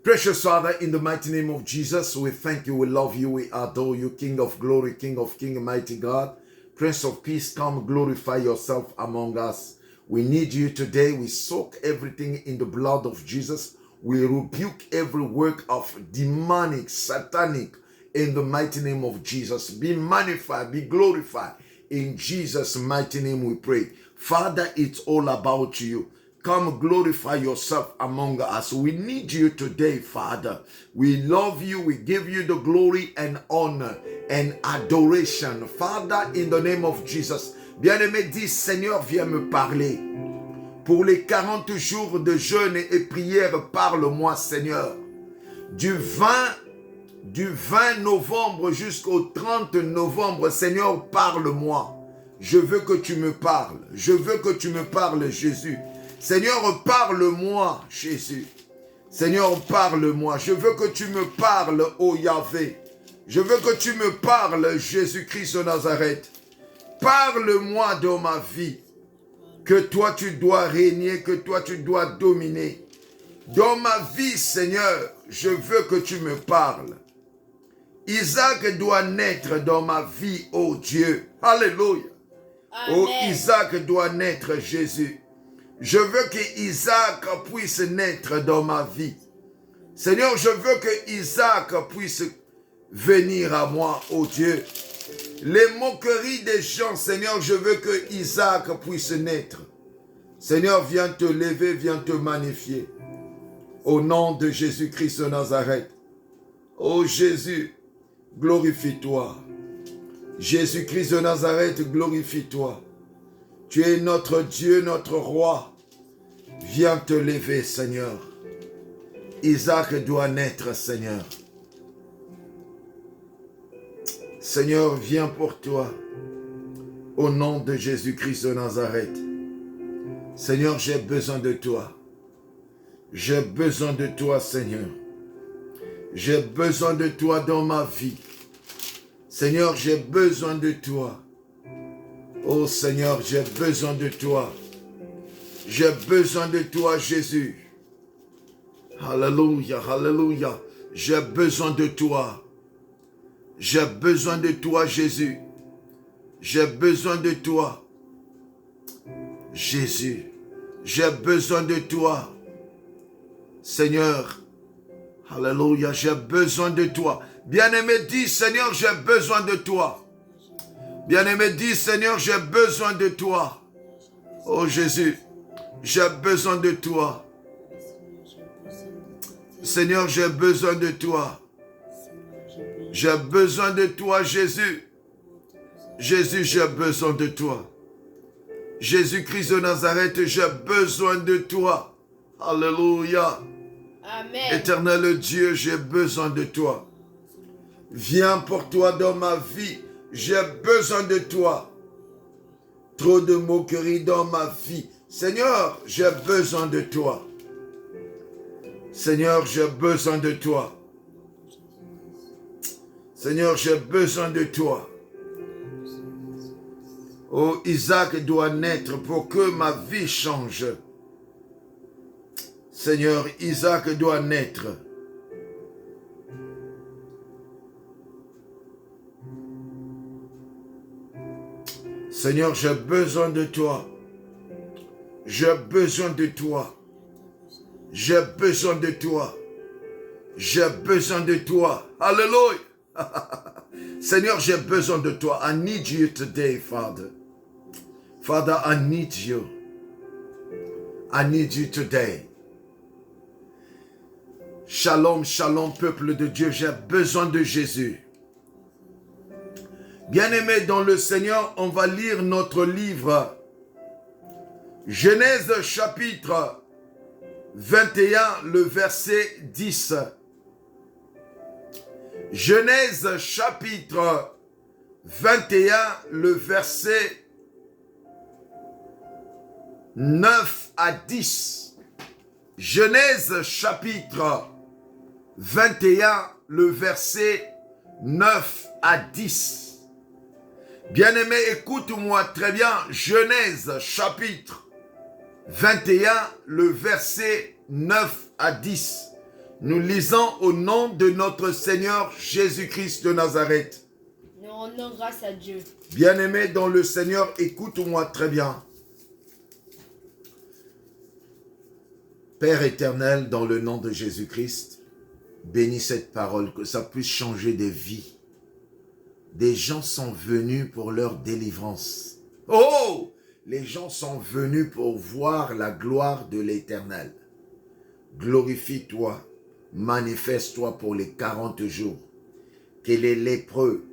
Precious Father, in the mighty name of Jesus, we thank you, we love you, we adore you, King of glory, King of kings, mighty God. Prince of peace, come glorify yourself among us. We need you today. We soak everything in the blood of Jesus. We rebuke every work of demonic, satanic, in the mighty name of Jesus. Be magnified, be glorified. In Jesus' mighty name we pray. Father, it's all about you. Come glorify yourself among us. We need you today, Father. We love you. We give you the glory and honor and adoration. Father, in the name of Jesus. Bien-aimé, dis, Seigneur, viens me parler. Pour les 40 jours de jeûne et prière, parle-moi, Seigneur. Du 20 novembre jusqu'au 30 novembre, Seigneur, parle-moi. Je veux que tu me parles. Je veux que tu me parles, Jésus. Seigneur, parle-moi, Jésus. Seigneur, parle-moi. Je veux que tu me parles, ô Yahvé. Je veux que tu me parles, Jésus-Christ de Nazareth. Parle-moi dans ma vie. Que toi, tu dois régner, que toi, tu dois dominer. Dans ma vie, Seigneur, je veux que tu me parles. Isaac doit naître dans ma vie, ô Dieu. Alléluia. Ô Isaac doit naître, Jésus. Je veux que Isaac puisse naître dans ma vie. Seigneur, je veux que Isaac puisse venir à moi, ô Dieu. Les moqueries des gens, Seigneur, je veux que Isaac puisse naître. Seigneur, viens te lever, viens te magnifier. Au nom de Jésus-Christ de Nazareth. Ô Jésus, glorifie-toi. Jésus-Christ de Nazareth, glorifie-toi. Tu es notre Dieu, notre roi. Viens te lever, Seigneur. Isaac doit naître, Seigneur. Seigneur, viens pour toi. Au nom de Jésus-Christ de Nazareth. Seigneur, j'ai besoin de toi. J'ai besoin de toi, Seigneur. J'ai besoin de toi dans ma vie. Seigneur, j'ai besoin de toi. Oh Seigneur, j'ai besoin de toi. J'ai besoin de toi, Jésus. Alléluia, alléluia. J'ai besoin de toi. J'ai besoin de toi, Jésus. J'ai besoin de toi. Jésus, j'ai besoin de toi. Seigneur, alléluia, j'ai besoin de toi. Bien-aimé, dis, Seigneur, j'ai besoin de toi. Bien-aimé, dis, Seigneur, j'ai besoin de toi. Oh Jésus, j'ai besoin de toi. Seigneur, j'ai besoin de toi. J'ai besoin de toi, Jésus. Jésus, j'ai besoin de toi. Jésus-Christ de Nazareth, j'ai besoin de toi. Alléluia. Amen. Éternel Dieu, j'ai besoin de toi. Viens pour toi dans ma vie. J'ai besoin de toi. Trop de moqueries dans ma vie. Seigneur, j'ai besoin de toi. Seigneur, j'ai besoin de toi. Seigneur, j'ai besoin de toi. Oh, Isaac doit naître pour que ma vie change. Seigneur, Isaac doit naître. Seigneur, j'ai besoin de toi. J'ai besoin de toi. J'ai besoin de toi. J'ai besoin de toi. Alléluia. Seigneur, j'ai besoin de toi. I need you today, Father. Father, I need you. I need you today. Shalom, shalom, peuple de Dieu. J'ai besoin de Jésus. Bien-aimés dans le Seigneur, on va lire notre livre Genèse chapitre 21, le verset 10. Genèse chapitre 21, le verset 9 à 10. Genèse chapitre 21, le verset 9 à 10. Bien-aimé, écoute-moi très bien. Genèse chapitre 21, le verset 9 à 10. Nous lisons au nom de notre Seigneur Jésus-Christ de Nazareth. Nous rendons grâce à Dieu. Bien-aimé dans le Seigneur, écoute-moi très bien. Père éternel, dans le nom de Jésus-Christ, bénis cette parole, que ça puisse changer des vies. Des gens sont venus pour leur délivrance. Oh! Les gens sont venus pour voir la gloire de l'Éternel. Glorifie-toi, manifeste-toi pour les 40 jours. Que les lépreux,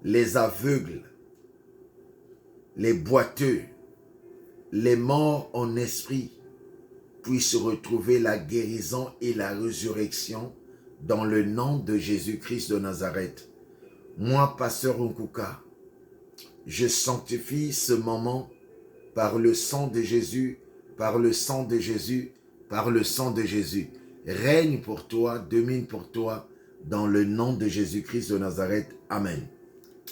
les aveugles, les boiteux, les morts en esprit puissent retrouver la guérison et la résurrection dans le nom de Jésus-Christ de Nazareth. Moi, pasteur Nkuka, je sanctifie ce moment par le sang de Jésus, par le sang de Jésus, par le sang de Jésus. Règne pour toi, domine pour toi, dans le nom de Jésus-Christ de Nazareth. Amen.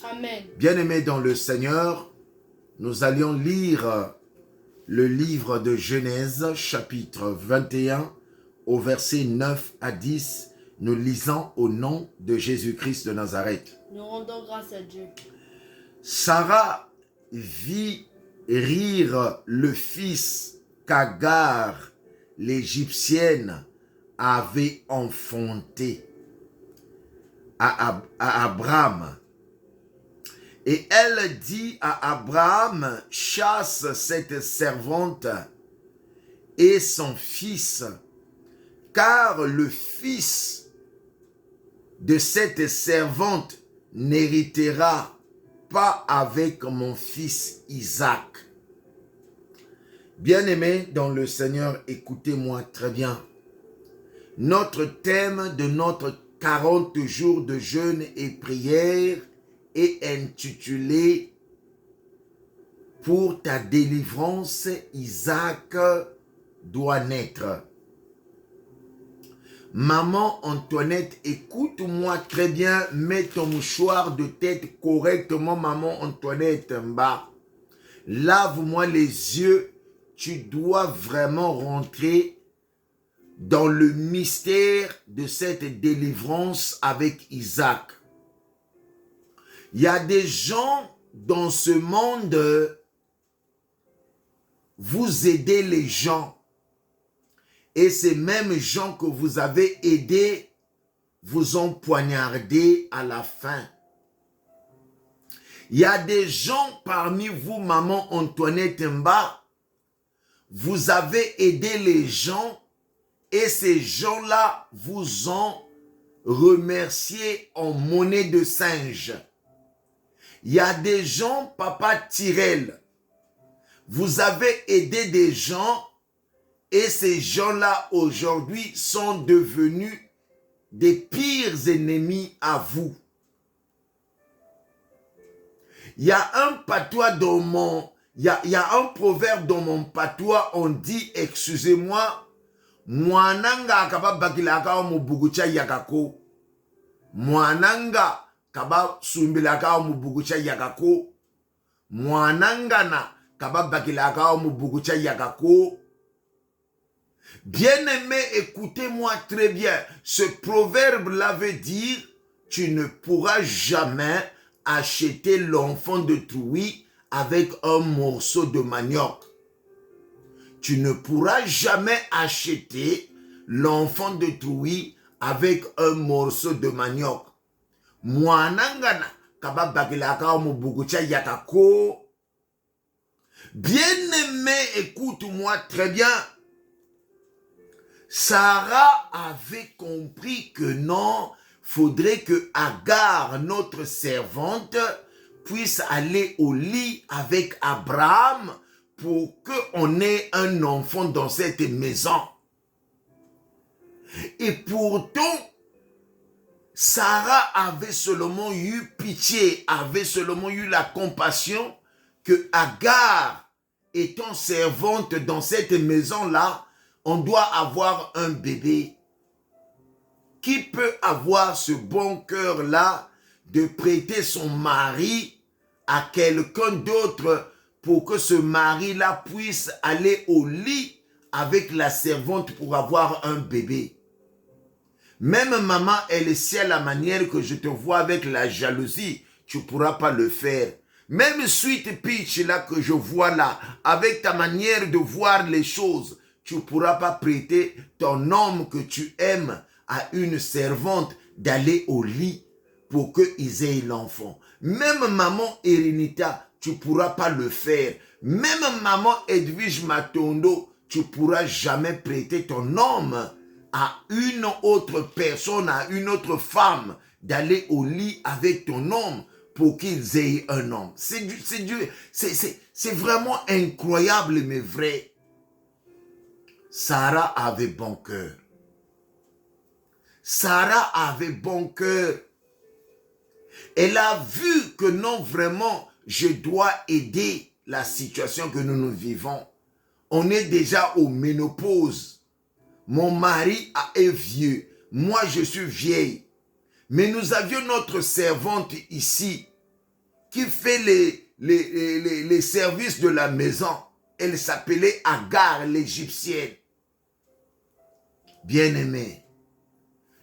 Amen. Bien-aimés dans le Seigneur, nous allions lire le livre de Genèse, chapitre 21, au verset 9 à 10. Nous lisons au nom de Jésus-Christ de Nazareth. Nous rendons grâce à Dieu. Sarah vit rire le fils qu'Agar, l'Égyptienne, avait enfanté à Abraham. Et elle dit à Abraham, chasse cette servante et son fils, car le fils de cette servante n'héritera pas avec mon fils Isaac. Bien-aimés dans le Seigneur, écoutez-moi très bien. Notre thème de notre 40 jours de jeûne et prière est intitulé « Pour ta délivrance, Isaac doit naître ». Maman Antoinette, écoute-moi très bien, mets ton mouchoir de tête correctement, maman Antoinette, en bas. Lave-moi les yeux, tu dois vraiment rentrer dans le mystère de cette délivrance avec Isaac. Il y a des gens dans ce monde, vous aidez les gens. Et ces mêmes gens que vous avez aidés vous ont poignardé à la fin. Il y a des gens parmi vous, maman Antoinette Mba, vous avez aidé les gens et ces gens-là vous ont remercié en monnaie de singe. Il y a des gens, papa Tyrell, vous avez aidé des gens et ces gens-là aujourd'hui sont devenus des pires ennemis à vous. Il y a un patois dans mon... Il y a un proverbe dans mon patois, on dit, excusez-moi, Mwananga kaba bakilaka mubugucha yakako. Mwananga kaba sumbilaka mubugucha yakako. Mwananga na kaba bakilaka mubugucha yakako. Bien-aimé, écoutez-moi très bien. Ce proverbe-là veut dire, tu ne pourras jamais acheter l'enfant de Trouy avec un morceau de manioc. Tu ne pourras jamais acheter l'enfant de Trouy avec un morceau de manioc. Mwanangana kababakilaka mubugucha yakako. Bien-aimé, écoute-moi très bien. Sarah avait compris que non, faudrait que Agar, notre servante, puisse aller au lit avec Abraham pour qu'on ait un enfant dans cette maison. Et pourtant, Sarah avait seulement eu pitié, avait seulement eu la compassion que Agar, étant servante dans cette maison-là, on doit avoir un bébé. Qui peut avoir ce bon cœur-là de prêter son mari à quelqu'un d'autre pour que ce mari-là puisse aller au lit avec la servante pour avoir un bébé? Même maman, elle sait à la manière que je te vois avec la jalousie, tu ne pourras pas le faire. Même Sweet Peach là que je vois là, avec ta manière de voir les choses, tu ne pourras pas prêter ton homme que tu aimes à une servante d'aller au lit pour qu'ils aient l'enfant. Même maman Erinita, tu ne pourras pas le faire. Même maman Edwige Matondo, tu ne pourras jamais prêter ton homme à une autre personne, à une autre femme, d'aller au lit avec ton homme pour qu'ils aient un homme. C'est vraiment incroyable, mais vrai. Sarah avait bon cœur. Sarah avait bon cœur. Elle a vu que non, vraiment, je dois aider la situation que nous vivons. On est déjà au ménopause. Mon mari est vieux. Moi, je suis vieille. Mais nous avions notre servante ici qui fait les services de la maison. Elle s'appelait Agar, l'Égyptienne. Bien-aimé,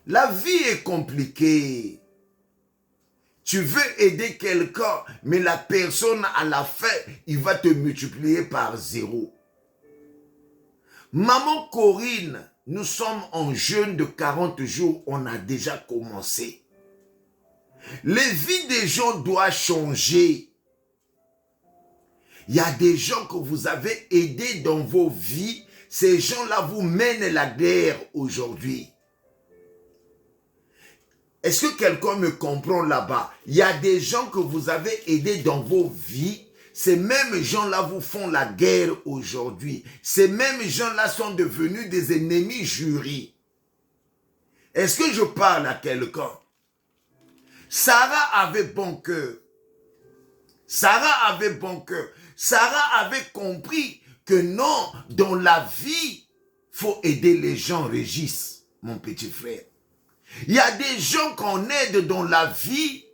la vie est compliquée. Tu veux aider quelqu'un, mais la personne à la fin, il va te multiplier par 0. Maman Corinne, nous sommes en jeûne de 40 jours, on a déjà commencé. Les vies des gens doivent changer. Il y a des gens que vous avez aidés dans vos vies, ces gens-là vous mènent la guerre aujourd'hui. Est-ce que quelqu'un me comprend là-bas? Il y a des gens que vous avez aidés dans vos vies. Ces mêmes gens-là vous font la guerre aujourd'hui. Ces mêmes gens-là sont devenus des ennemis jurés. Est-ce que je parle à quelqu'un? Sarah avait bon cœur. Sarah avait bon cœur. Sarah avait compris que non, dans la vie, il faut aider les gens, Régis, mon petit frère. Il y a des gens qu'on aide dans la vie.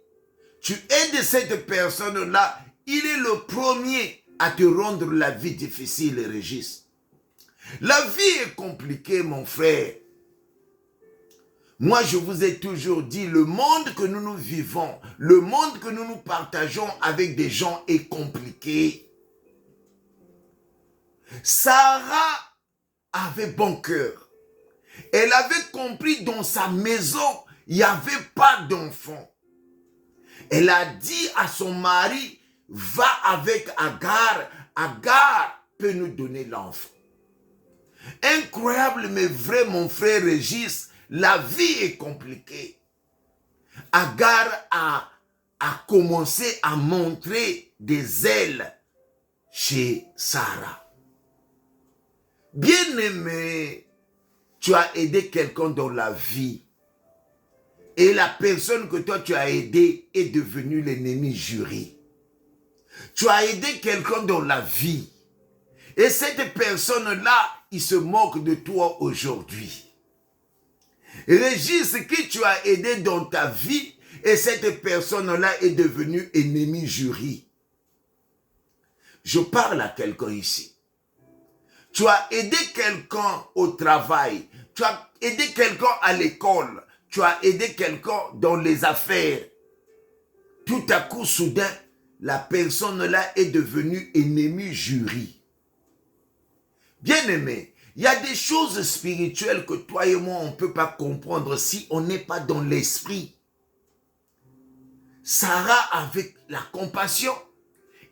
Tu aides cette personne-là, il est le premier à te rendre la vie difficile, Régis. La vie est compliquée, mon frère. Moi, je vous ai toujours dit, le monde que nous vivons, le monde que nous partageons avec des gens est compliqué. Sarah avait bon cœur. Elle avait compris dans sa maison, il n'y avait pas d'enfant. Elle a dit à son mari, va avec Agar. Agar peut nous donner l'enfant. Incroyable mais vrai, mon frère Régis, la vie est compliquée. Agar a commencé à montrer des ailes chez Sarah. Bien-aimé, tu as aidé quelqu'un dans la vie. Et la personne que toi tu as aidé est devenue l'ennemi juré. Tu as aidé quelqu'un dans la vie. Et cette personne-là, il se moque de toi aujourd'hui. Régis, qui tu as aidé dans ta vie, et cette personne-là est devenue ennemi juré. Je parle à quelqu'un ici. Tu as aidé quelqu'un au travail. Tu as aidé quelqu'un à l'école. Tu as aidé quelqu'un dans les affaires. Tout à coup, soudain, la personne-là est devenue ennemi juré. Bien-aimé, il y a des choses spirituelles que toi et moi, on ne peut pas comprendre si on n'est pas dans l'esprit. Sarah avait la compassion.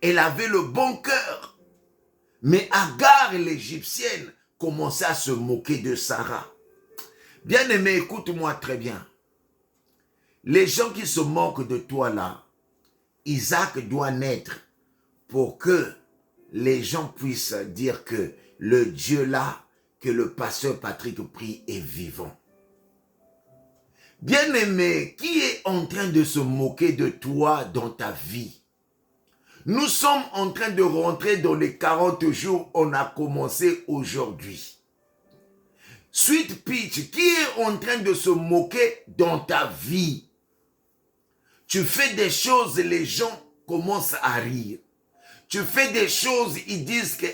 Elle avait le bon cœur. Mais Agar, l'Égyptienne, commençait à se moquer de Sarah. Bien-aimé, écoute-moi très bien. Les gens qui se moquent de toi là, Isaac doit naître pour que les gens puissent dire que le Dieu là, que le pasteur Patrick prie est vivant. Bien-aimé, qui est en train de se moquer de toi dans ta vie? Nous sommes en train de rentrer dans les 40 jours, on a commencé aujourd'hui. Sweet Peach, qui est en train de se moquer dans ta vie? Tu fais des choses, les gens commencent à rire. Tu fais des choses, ils disent que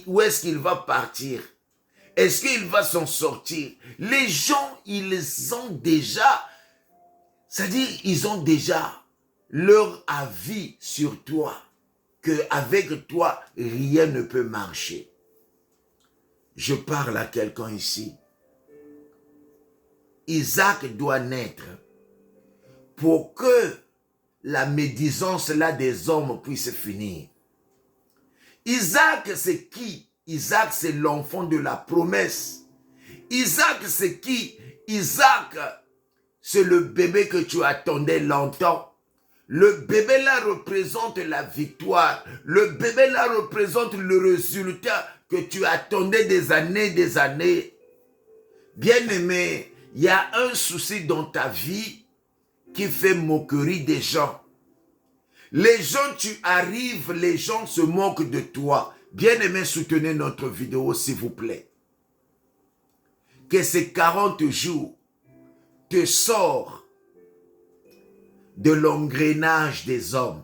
où est-ce qu'il va partir? Est-ce qu'il va s'en sortir? Les gens, ils ont déjà, c'est-à-dire, ils ont déjà leur avis sur toi, qu'avec toi, rien ne peut marcher. Je parle à quelqu'un ici. Isaac doit naître pour que la médisance là des hommes puisse finir. Isaac, c'est qui? Isaac, c'est l'enfant de la promesse. Isaac, c'est qui? Isaac, c'est le bébé que tu attendais longtemps. Le bébé là représente la victoire. Le bébé là représente le résultat que tu attendais des années. Bien-aimé, il y a un souci dans ta vie qui fait moquerie des gens. Les gens, tu arrives, les gens se moquent de toi. Bien-aimé, soutenez notre vidéo, s'il vous plaît. Que ces 40 jours te sortent de l'engrenage des hommes.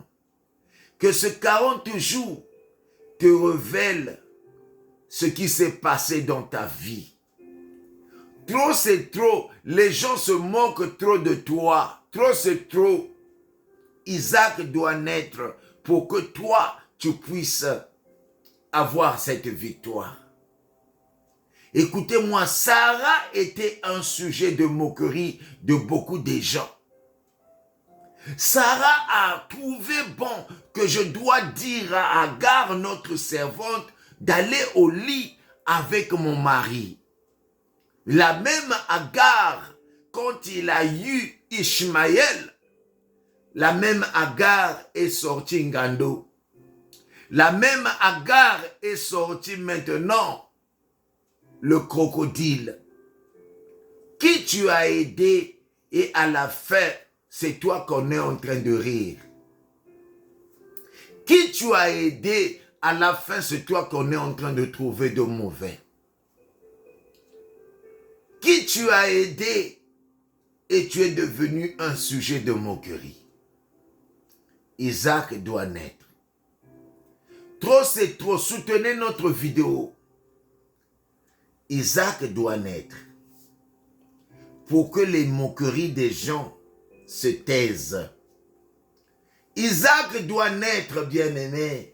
Que ces 40 jours te révèlent ce qui s'est passé dans ta vie. Trop, c'est trop. Les gens se moquent trop de toi. Trop, c'est trop. Isaac doit naître pour que toi, tu puisses avoir cette victoire. Écoutez-moi, Sarah était un sujet de moquerie de beaucoup de gens. Sarah a trouvé bon que je dois dire à Agar, notre servante, d'aller au lit avec mon mari. La même Agar, quand il a eu Ishmaël, la même Agar est sortie Ngando. La même Agar est sortie maintenant le crocodile. Qui tu as aidé et à la fin, c'est toi qu'on est en train de rire. Qui tu as aidé, à la fin, c'est toi qu'on est en train de trouver de mauvais. Qui tu as aidé et tu es devenu un sujet de moquerie. Isaac doit naître. Trop, c'est trop. Soutenez notre vidéo. Isaac doit naître pour que les moqueries des gens se taisent. Isaac doit naître, bien-aimé.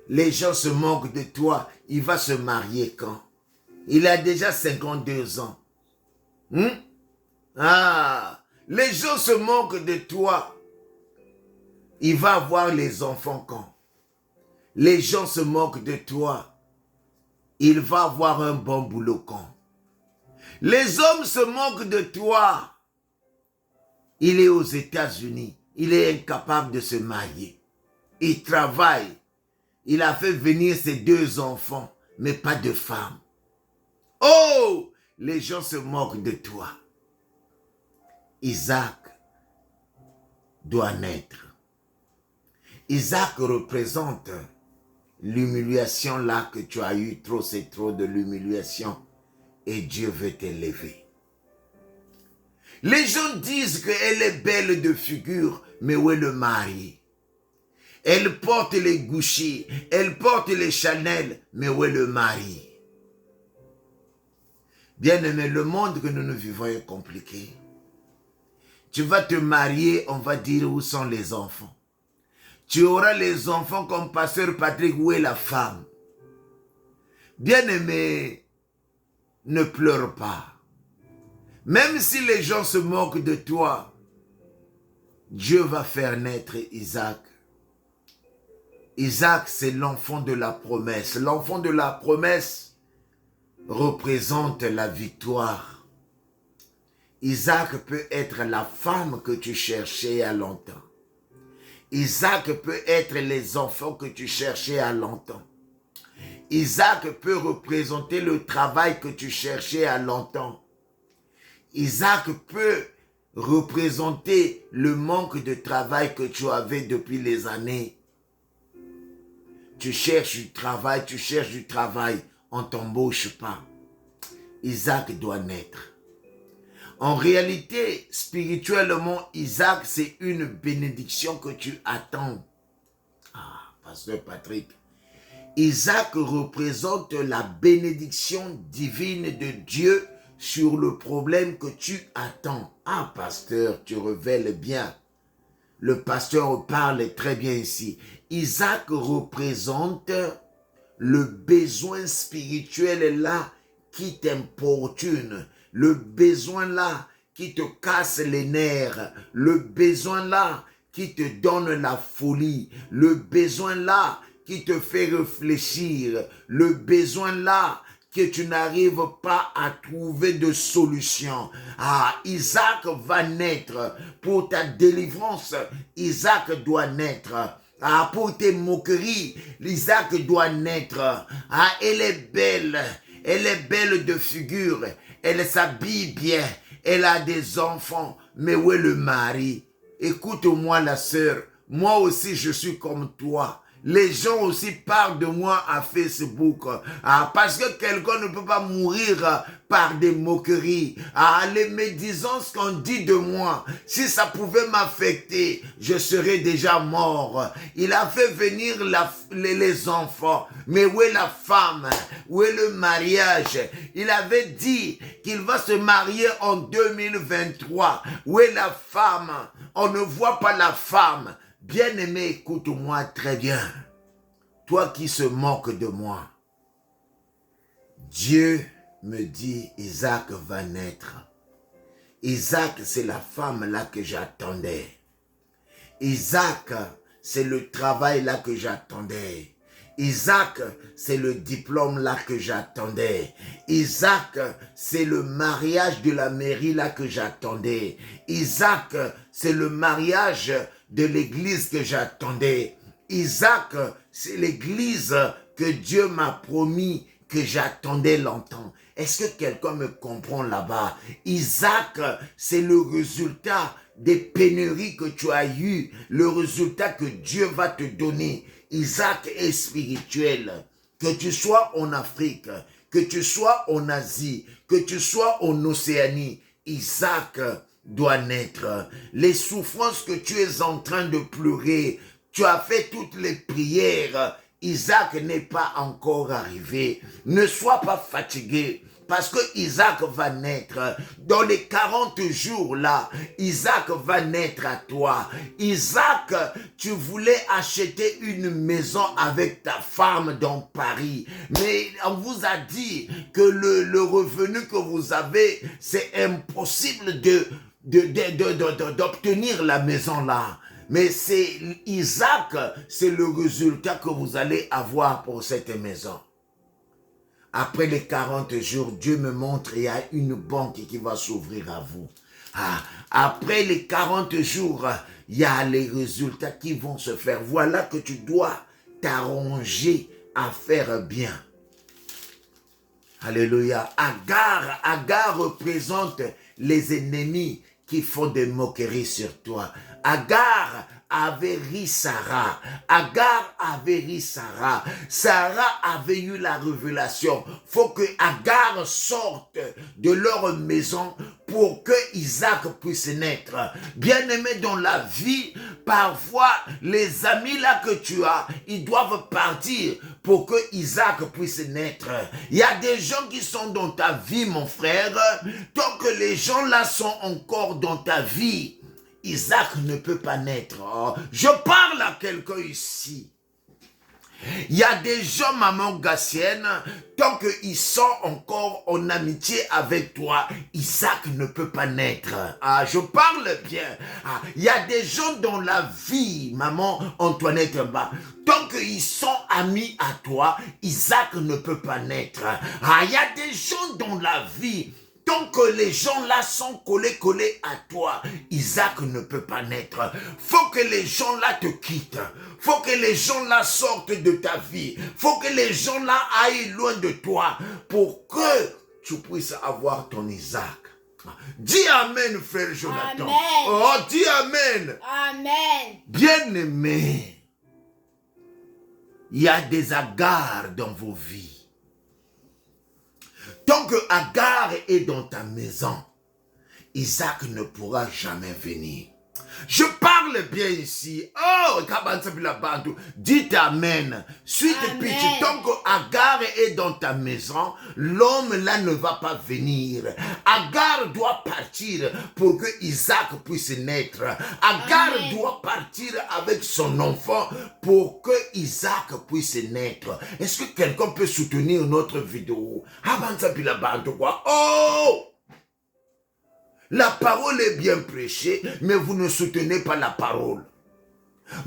Les gens se moquent de toi. Il va se marier quand? Il a déjà 52 ans. Les gens se moquent de toi. Il va avoir les enfants quand? Les gens se moquent de toi. Il va avoir un bon boulot quand? Les hommes se moquent de toi. Il est aux États-Unis. Il est incapable de se marier. Il travaille. Il a fait venir ses 2 enfants, mais pas de femme. Oh! Les gens se moquent de toi. Isaac doit naître. Isaac représente l'humiliation là que tu as eu. Trop, c'est trop de l'humiliation. Et Dieu veut t'élever. Les gens disent qu'elle est belle de figure, mais où est le mari? Elle porte les Gucci, elle porte les Chanel, mais où est le mari? Bien-aimé, le monde que nous vivons est compliqué. Tu vas te marier, on va dire où sont les enfants. Tu auras les enfants comme pasteur Patrick, où est la femme? Bien-aimé, ne pleure pas. Même si les gens se moquent de toi, Dieu va faire naître Isaac. Isaac, c'est l'enfant de la promesse. L'enfant de la promesse représente la victoire. Isaac peut être la femme que tu cherchais à longtemps. Isaac peut être les enfants que tu cherchais à longtemps. Isaac peut représenter le travail que tu cherchais à longtemps. Isaac peut représenter le manque de travail que tu avais depuis les années. Tu cherches du travail, on ne t'embauche pas. Isaac doit naître. En réalité, spirituellement, Isaac, c'est une bénédiction que tu attends. Ah, pasteur Patrick. Isaac représente la bénédiction divine de Dieu sur le problème que tu attends. Ah, pasteur, tu révèles bien. Le pasteur parle très bien ici. Isaac représente le besoin spirituel là qui t'importune, le besoin là qui te casse les nerfs, le besoin là qui te donne la folie, le besoin là qui te fait réfléchir, le besoin là que tu n'arrives pas à trouver de solution. Ah, Isaac va naître pour ta délivrance. Isaac doit naître. Ah, pour tes moqueries, Isaac doit naître. Ah, elle est belle de figure, elle s'habille bien, elle a des enfants, mais où est le mari? Écoute-moi la sœur, moi aussi je suis comme toi. Les gens aussi parlent de moi à Facebook. Ah, parce que quelqu'un ne peut pas mourir par des moqueries. Ah, les médisances qu'on dit de moi, si ça pouvait m'affecter, je serais déjà mort. Il a fait venir les enfants. Mais où est la femme? Où est le mariage? Il avait dit qu'il va se marier en 2023. Où est la femme? On ne voit pas la femme. Bien-aimé, écoute-moi très bien. Toi qui se moques de moi, Dieu me dit, Isaac va naître. Isaac, c'est la femme là que j'attendais. Isaac, c'est le travail là que j'attendais. Isaac, c'est le diplôme là que j'attendais. Isaac, c'est le mariage de la mairie là que j'attendais. Isaac, c'est le mariage de l'église que j'attendais. Isaac, c'est l'église que Dieu m'a promis que j'attendais longtemps. Est-ce que quelqu'un me comprend là-bas? Isaac, c'est le résultat des pénuries que tu as eues, le résultat que Dieu va te donner. Isaac est spirituel. Que tu sois en Afrique, que tu sois en Asie, que tu sois en Océanie, Isaac doit naître. Les souffrances que tu es en train de pleurer, tu as fait toutes les prières, Isaac n'est pas encore arrivé. Ne sois pas fatigué. Parce que Isaac va naître. Dans les 40 jours là, Isaac va naître à toi. Isaac, tu voulais acheter une maison avec ta femme dans Paris. Mais on vous a dit que le revenu que vous avez, c'est impossible d'obtenir la maison là. Mais c'est Isaac, c'est le résultat que vous allez avoir pour cette maison. Après les 40 jours, Dieu me montre qu'il y a une banque qui va s'ouvrir à vous. Ah, après les 40 jours, il y a les résultats qui vont se faire. Voilà que tu dois t'arranger à faire bien. Alléluia. Agar représente les ennemis qui font des moqueries sur toi. Agar avait ri Sarah. Agar avait ri Sarah. Sarah avait eu la révélation. Faut que Agar sorte de leur maison pour que Isaac puisse naître. Bien-aimé dans la vie, parfois les amis là que tu as, ils doivent partir pour que Isaac puisse naître. Il y a des gens qui sont dans ta vie, mon frère. Tant que les gens là sont encore dans ta vie, Isaac ne peut pas naître. Oh, je parle à quelqu'un ici. Il y a des gens, maman Gassienne, tant qu'ils sont encore en amitié avec toi, Isaac ne peut pas naître. Ah, je parle bien. Ah, il y a des gens dans la vie, maman Antoinette Mba, tant qu'ils sont amis à toi, Isaac ne peut pas naître. Ah, il y a des gens dans la vie, tant que les gens là sont collés à toi, Isaac ne peut pas naître. Faut que les gens là te quittent. Faut que les gens là sortent de ta vie. Faut que les gens là aillent loin de toi pour que tu puisses avoir ton Isaac. Dis Amen, frère Jonathan. Amen. Oh, dis Amen. Amen. Bien-aimé, il y a des Agar dans vos vies. Tant que Agar est dans ta maison, Isaac ne pourra jamais venir. Je parle bien ici. Oh, dites Amen. Suite Amen. pitch, tant que Agar est dans ta maison, l'homme là ne va pas venir. Agar doit partir pour que Isaac puisse naître. Agar Amen. doit partir avec son enfant pour que Isaac puisse naître. Est-ce que quelqu'un peut soutenir notre vidéo? Oh! La parole est bien prêchée, mais vous ne soutenez pas la parole.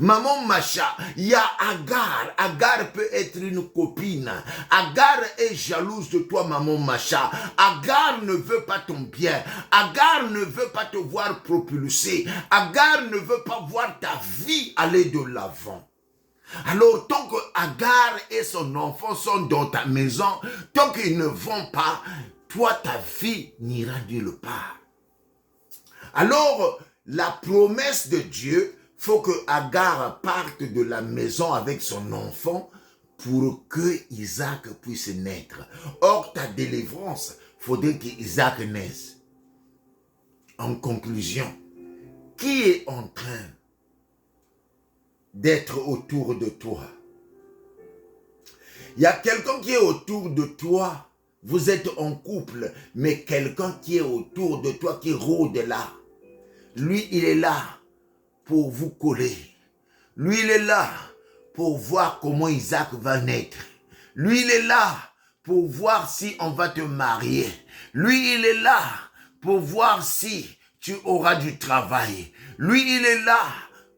Maman Macha, il y a Agar. Agar peut être une copine. Agar est jalouse de toi, maman Macha. Agar ne veut pas ton bien. Agar ne veut pas te voir propulser. Agar ne veut pas voir ta vie aller de l'avant. Alors, tant que Agar et son enfant sont dans ta maison, tant qu'ils ne vont pas, toi, ta vie n'ira nulle part. Alors, la promesse de Dieu, faut que Agar parte de la maison avec son enfant pour que Isaac puisse naître. Or, ta délivrance, faudrait qu'Isaac naisse. En conclusion, qui est en train d'être autour de toi? Il y a quelqu'un qui est autour de toi. Vous êtes en couple, mais quelqu'un qui est autour de toi, qui rôde là. Lui, il est là pour vous coller. Lui, il est là pour voir comment Isaac va naître. Lui, il est là pour voir si on va te marier. Lui, il est là pour voir si tu auras du travail. Lui, il est là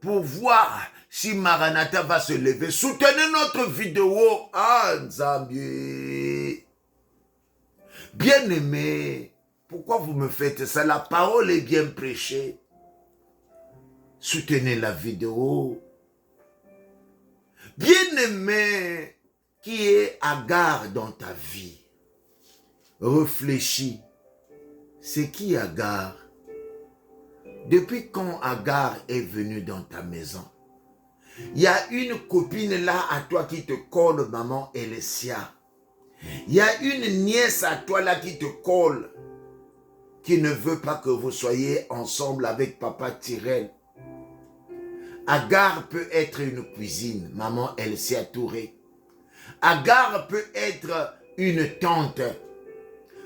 pour voir si Maranatha va se lever. Soutenez notre vidéo. Ah, Nzambi. Bien-aimé, pourquoi vous me faites ça? La parole est bien prêchée. Soutenez la vidéo. Bien-aimé, qui est Agar dans ta vie? Réfléchis. C'est qui Agar? Depuis quand Agar est venue dans ta maison? Il y a une copine là à toi qui te colle, maman Elécia. Il y a une nièce à toi là qui te colle, qui ne veut pas que vous soyez ensemble avec papa Tyrell. Agar peut être une cuisine, maman Elsia Touré. Agar peut être une tante,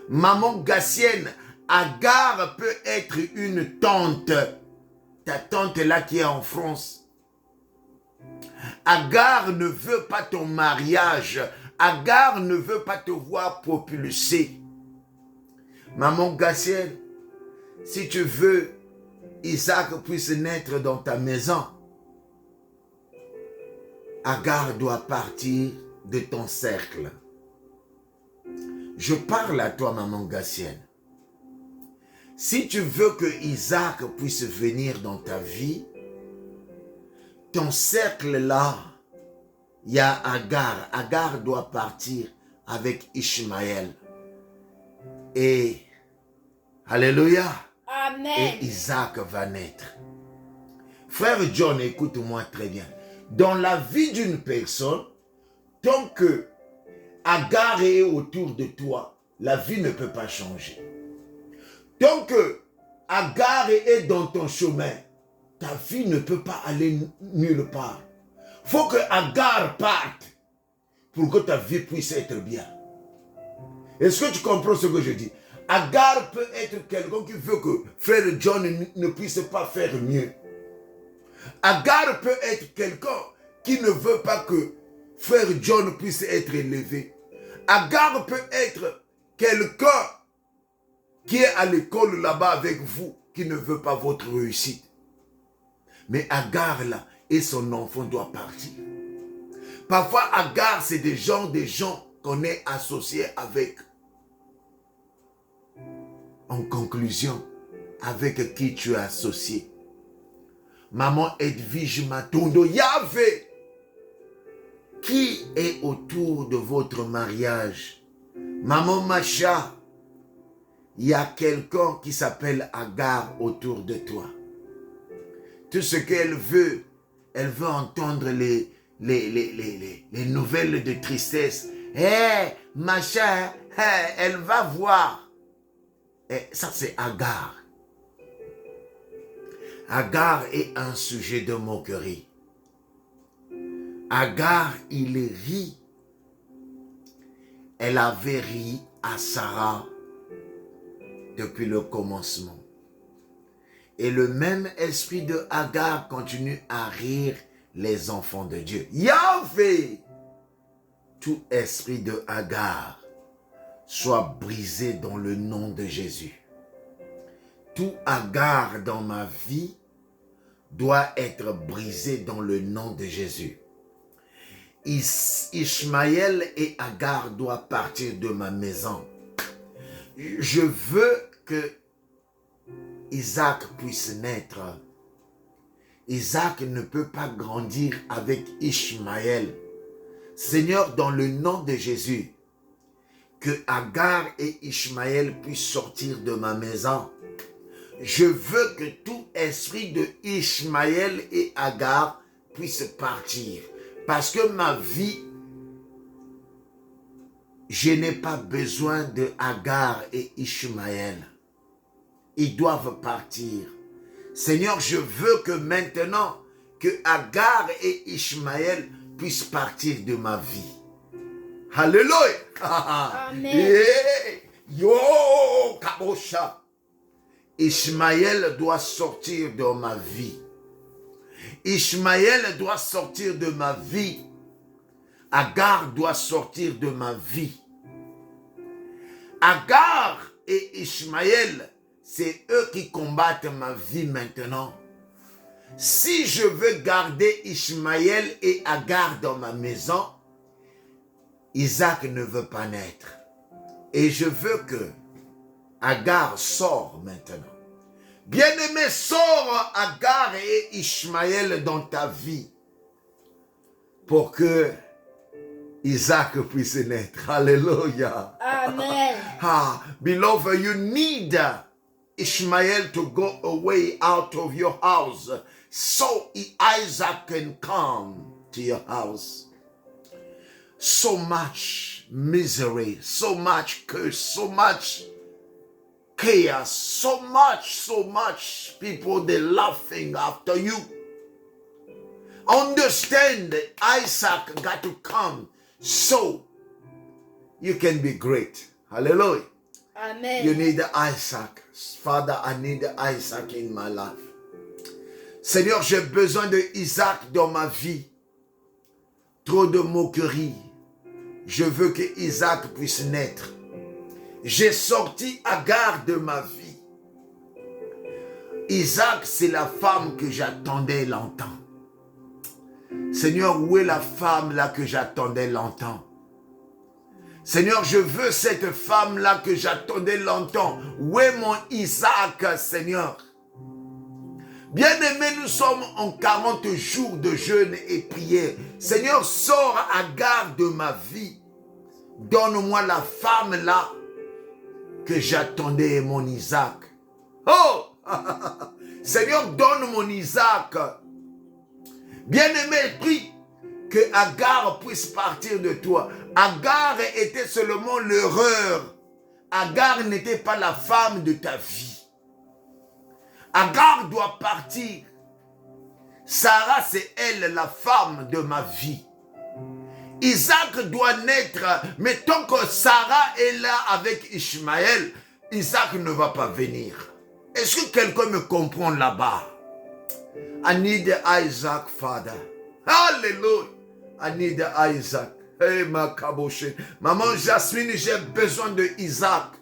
maman Gassienne. Agar peut être une tante, ta tante là qui est en France. Agar ne veut pas ton mariage. Agar ne veut pas te voir propulser. Maman Gassienne, si tu veux Isaac puisse naître dans ta maison, Agar doit partir de ton cercle. Je parle à toi, maman Gassienne. Si tu veux que Isaac puisse venir dans ta vie, ton cercle là, il y a Agar. Agar doit partir avec Ishmaël. Et, alléluia, Amen. et Isaac va naître. Frère John, écoute-moi très bien. Dans la vie d'une personne, tant que Agar est autour de toi, la vie ne peut pas changer. Tant que Agar est dans ton chemin, ta vie ne peut pas aller nulle part. Il faut que Agar parte pour que ta vie puisse être bien. Est-ce que tu comprends ce que je dis? Agar peut être quelqu'un qui veut que frère John ne puisse pas faire mieux. Agar peut être quelqu'un qui ne veut pas que frère John puisse être élevé. Agar peut être quelqu'un qui est à l'école là-bas avec vous, qui ne veut pas votre réussite. Mais Agar là, et son enfant doit partir. Parfois Agar, c'est des gens qu'on est associés avec. En conclusion, avec qui tu es associé? Maman Edwige Matondo, Yahvé, qui est autour de votre mariage? Maman Macha, il y a quelqu'un qui s'appelle Agar autour de toi. Tout ce qu'elle veut entendre les nouvelles de tristesse. Macha, elle va voir. Ça, c'est Agar. Agar est un sujet de moquerie. Agar, il rit. Elle avait ri à Sarah depuis le commencement. Et le même esprit de Agar continue à rire les enfants de Dieu. Yahvé, tout esprit de Agar soit brisé dans le nom de Jésus. Tout Agar dans ma vie doit être brisé dans le nom de Jésus. Ishmaël et Agar doivent partir de ma maison. Je veux que Isaac puisse naître. Isaac ne peut pas grandir avec Ishmaël. Seigneur, dans le nom de Jésus, que Agar et Ishmaël puissent sortir de ma maison. Je veux que tout esprit de Ishmaël et Agar puisse partir. Parce que ma vie, je n'ai pas besoin de Agar et Ishmaël. Ils doivent partir. Seigneur, je veux que maintenant, que Agar et Ishmaël puissent partir de ma vie. Alléluia. Amen. Yo, kabosha. Ishmaël doit sortir de ma vie. Ishmaël doit sortir de ma vie. Agar doit sortir de ma vie. Agar et Ishmaël, c'est eux qui combattent ma vie maintenant. Si je veux garder Ishmaël et Agar dans ma maison, Isaac ne veut pas naître. Et je veux que Agar sorte maintenant. Bien-aimé, sors Agar et Ishmaël dans ta vie pour que Isaac puisse naître. Alléluia. Amen. Beloved, you need Ishmael to go away out of your house so Isaac can come to your house. So much misery, so much curse, so much chaos, so much people, they're laughing after you. Understand that Isaac got to come so you can be great. Hallelujah. Amen. You need Isaac. Father, I need Isaac in my life. Seigneur, j'ai besoin de Isaac dans ma vie. Trop de moquerie. Je veux que Isaac puisse naître. J'ai sorti Agar de ma vie. Isaac, c'est la femme que j'attendais longtemps. Seigneur, où est la femme là que j'attendais longtemps? Seigneur, je veux cette femme-là que j'attendais longtemps. Où est mon Isaac, Seigneur? Bien-aimés, nous sommes en 40 jours de jeûne et prière. Seigneur, sors Agar de ma vie. Donne-moi la femme-là que j'attendais, mon Isaac. Oh! Seigneur, donne mon Isaac. Bien-aimé, prie que Agar puisse partir de toi. Agar était seulement l'erreur. Agar n'était pas la femme de ta vie. Agar doit partir. Sarah, c'est elle la femme de ma vie. Isaac doit naître, mais tant que Sarah est là avec Ishmaël, Isaac ne va pas venir. Est-ce que quelqu'un me comprend là-bas? I need Isaac, Father. Hallelujah. I need Isaac. Hey, ma caboche. Maman Jasmine, j'ai besoin de Isaac.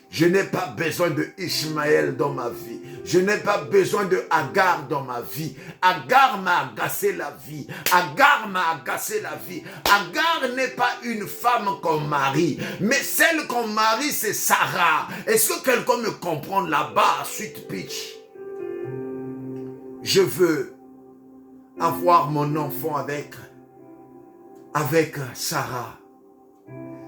Je n'ai pas besoin de Ishmaël dans ma vie. Je n'ai pas besoin de Agar dans ma vie. Agar m'a agacé la vie. Agar m'a agacé la vie. Agar n'est pas une femme qu'on marie. Mais celle qu'on marie, c'est Sarah. Est-ce que quelqu'un me comprend là-bas, Sweet Peach? Je veux avoir mon enfant avec Sarah.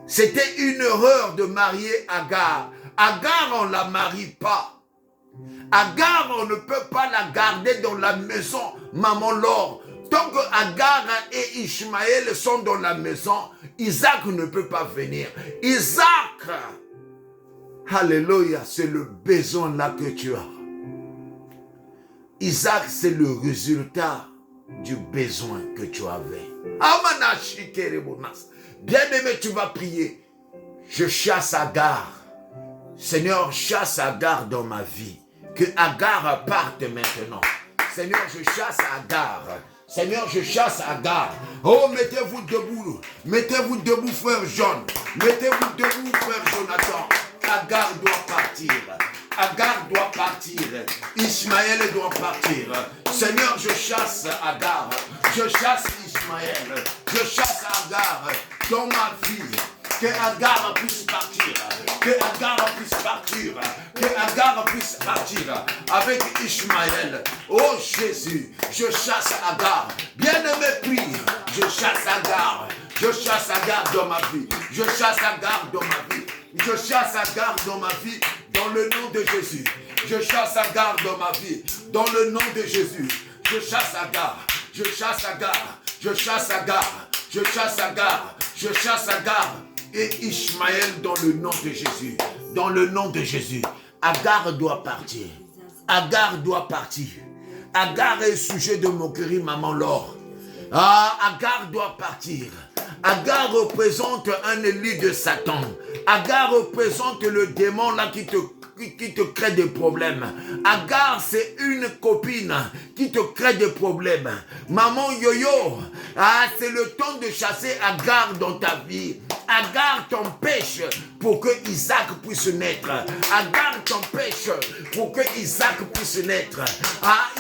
C'était une erreur de marier Agar. Agar, on ne la marie pas. Agar, on ne peut pas la garder dans la maison, maman Laure. Tant que Agar et Ishmaël sont dans la maison, Isaac ne peut pas venir. Isaac, alléluia, c'est le besoin là que tu as. Isaac, c'est le résultat du besoin que tu avais. Bien-aimé, tu vas prier. Je chasse Agar. Seigneur, chasse Agar dans ma vie. Que Agar parte maintenant. Seigneur, je chasse Agar. Seigneur, je chasse Agar. Oh, mettez-vous debout. Mettez-vous debout, frère John. Mettez-vous debout, frère Jonathan. Agar doit partir. Agar doit partir. Ismaël doit partir. Seigneur, je chasse Agar. Je chasse Ismaël. Je chasse Agar dans ma vie. Que Agar puisse partir. Que Agar puisse partir. Que Agar puisse partir avec Ismaël. Oh Jésus, je chasse Agar. Bien-aimé, prie. Je chasse Agar. Je chasse Agar dans ma vie. Je chasse Agar dans ma vie. Je chasse Agar dans ma vie. Dans le nom de Jésus. Je chasse Agar dans ma vie. Dans le nom de Jésus. Je chasse Agar. Je chasse Agar. Je chasse Agar. Je chasse Agar. Je chasse Agar. Et Ismaël dans le nom de Jésus. Dans le nom de Jésus. Agar doit partir. Agar doit partir. Agar est sujet de moquerie, maman Laure. Agar doit partir. Agar représente un élu de Satan. Agar représente le démon là qui te crée des problèmes. Agar, c'est une copine qui te crée des problèmes. Maman Yoyo, c'est le temps de chasser Agar dans ta vie. Agar t'empêche pour que Isaac puisse naître. Agar t'empêche pour que Isaac puisse naître.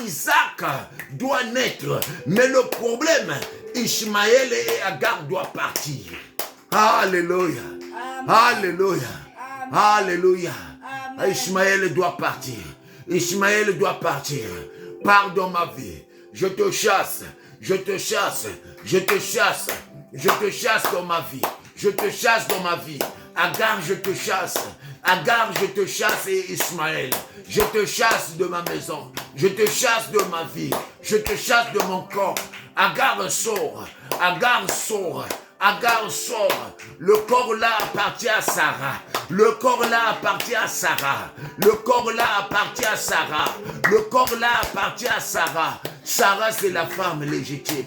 Isaac doit naître. Mais le problème, Ismaël et Agar doivent partir. Alléluia. Alléluia. Alléluia. Ismaël doit partir. Ismaël doit partir. Pars dans ma vie. Je te chasse. Je te chasse. Je te chasse. Je te chasse dans ma vie. Je te chasse dans ma vie. Agar, je te chasse. Agar, je te chasse et Ismaël. Je te chasse de ma maison. Je te chasse de ma vie. Je te chasse de mon corps. Agar sort. Agar sort. Agar sort. Le corps là appartient à Sarah. Le corps là appartient à Sarah. Le corps là appartient à Sarah. Le corps là appartient à Sarah. Sarah, c'est la femme légitime.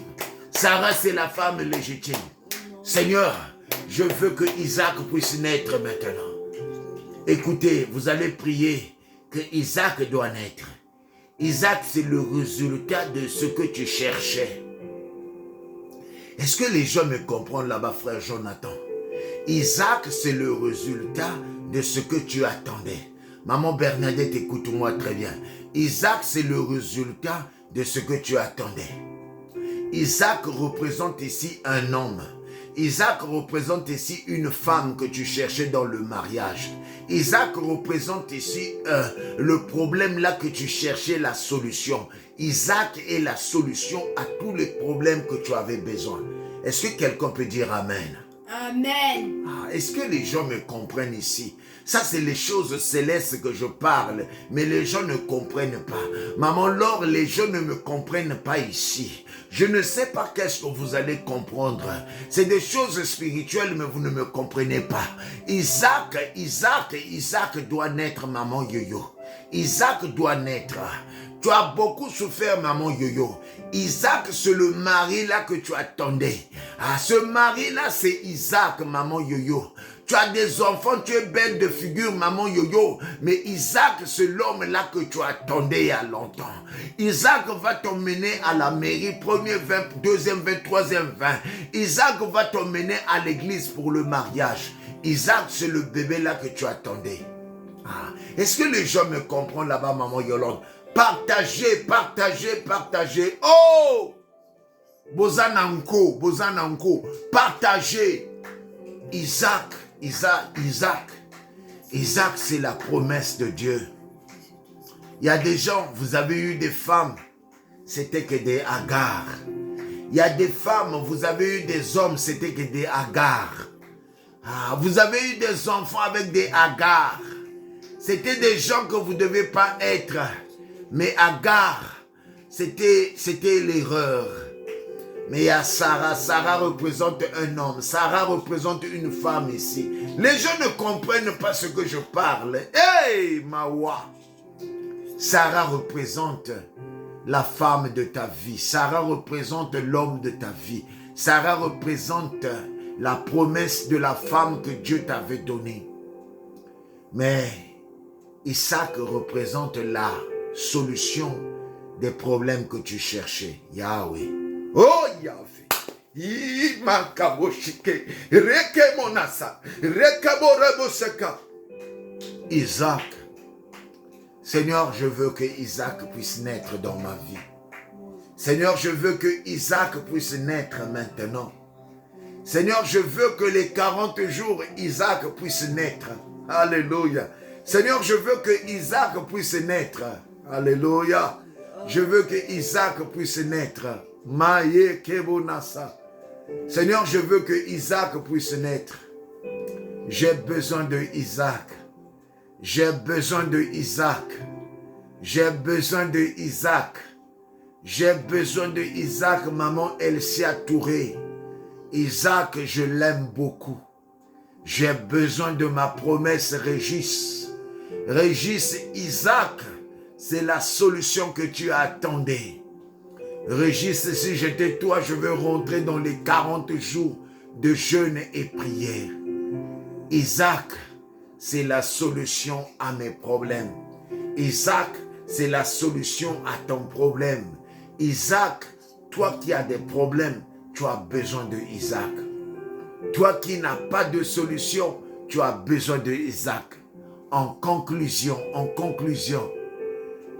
Sarah, c'est la femme légitime. Seigneur, je veux que Isaac puisse naître maintenant. Écoutez, vous allez prier que Isaac doit naître. Isaac, c'est le résultat de ce que tu cherchais. Est-ce que les gens me comprennent là-bas, frère Jonathan? Isaac, c'est le résultat de ce que tu attendais. Maman Bernadette, écoute-moi très bien. Isaac, c'est le résultat de ce que tu attendais. Isaac représente ici un homme. Isaac représente ici une femme que tu cherchais dans le mariage. Isaac représente ici le problème là que tu cherchais la solution. Isaac est la solution à tous les problèmes que tu avais besoin. Est-ce que quelqu'un peut dire Amen? Amen. Est-ce que les gens me comprennent ici? Ça, c'est les choses célestes que je parle, mais les gens ne comprennent pas. Maman Laure, les gens ne me comprennent pas ici. Je ne sais pas qu'est-ce que vous allez comprendre. C'est des choses spirituelles, mais vous ne me comprenez pas. Isaac doit naître, maman Yoyo. Isaac doit naître. Tu as beaucoup souffert, maman Yoyo. Isaac, c'est le mari là que tu attendais. Ce mari là, c'est Isaac, maman Yoyo. Tu as des enfants, tu es belle de figure, maman Yoyo. Mais Isaac, c'est l'homme là que tu attendais il y a longtemps. Isaac va t'emmener à la mairie, premier 20, deuxième 20, troisième 20. Isaac va t'emmener à l'église pour le mariage. Isaac, c'est le bébé là que tu attendais. Est-ce que les gens me comprennent là-bas, maman Yolande? Partagez, partagez, partagez. Oh! Bozananko, Bozananko. Partagez. Isaac, c'est la promesse de Dieu. Il y a des gens, vous avez eu des femmes, c'était que des Agar. Il y a des femmes, vous avez eu des hommes, c'était que des Agar. Vous avez eu des enfants avec des Agar. C'était des gens que vous ne devez pas être. Mais Agar, c'était l'erreur. Mais il y a Sarah. Sarah représente un homme. Sarah représente une femme ici. Les gens ne comprennent pas ce que je parle. Hey, Mawa. Sarah représente la femme de ta vie. Sarah représente l'homme de ta vie. Sarah représente la promesse de la femme que Dieu t'avait donnée. Mais Isaac représente la solution des problèmes que tu cherchais. Yahweh. Oh Yahweh. Isaac. Seigneur, je veux que Isaac puisse naître dans ma vie. Seigneur, je veux que Isaac puisse naître maintenant. Seigneur, je veux que les 40 jours, Isaac puisse naître. Alléluia. Seigneur, je veux que Isaac puisse naître. Alléluia. Je veux que Isaac puisse naître. Maye kebonasa. Seigneur, je veux que Isaac puisse naître. J'ai besoin de Isaac. J'ai besoin de Isaac. J'ai besoin de Isaac. J'ai besoin de Isaac, maman Elsia Touré. Isaac, je l'aime beaucoup. J'ai besoin de ma promesse, Régis. Régis, Isaac, c'est la solution que tu attendais. Régis, si j'étais toi, je veux rentrer dans les 40 jours de jeûne et prière. Isaac, c'est la solution à mes problèmes. Isaac, c'est la solution à ton problème. Isaac, toi qui as des problèmes, tu as besoin de Isaac. Toi qui n'as pas de solution, tu as besoin de Isaac. En conclusion,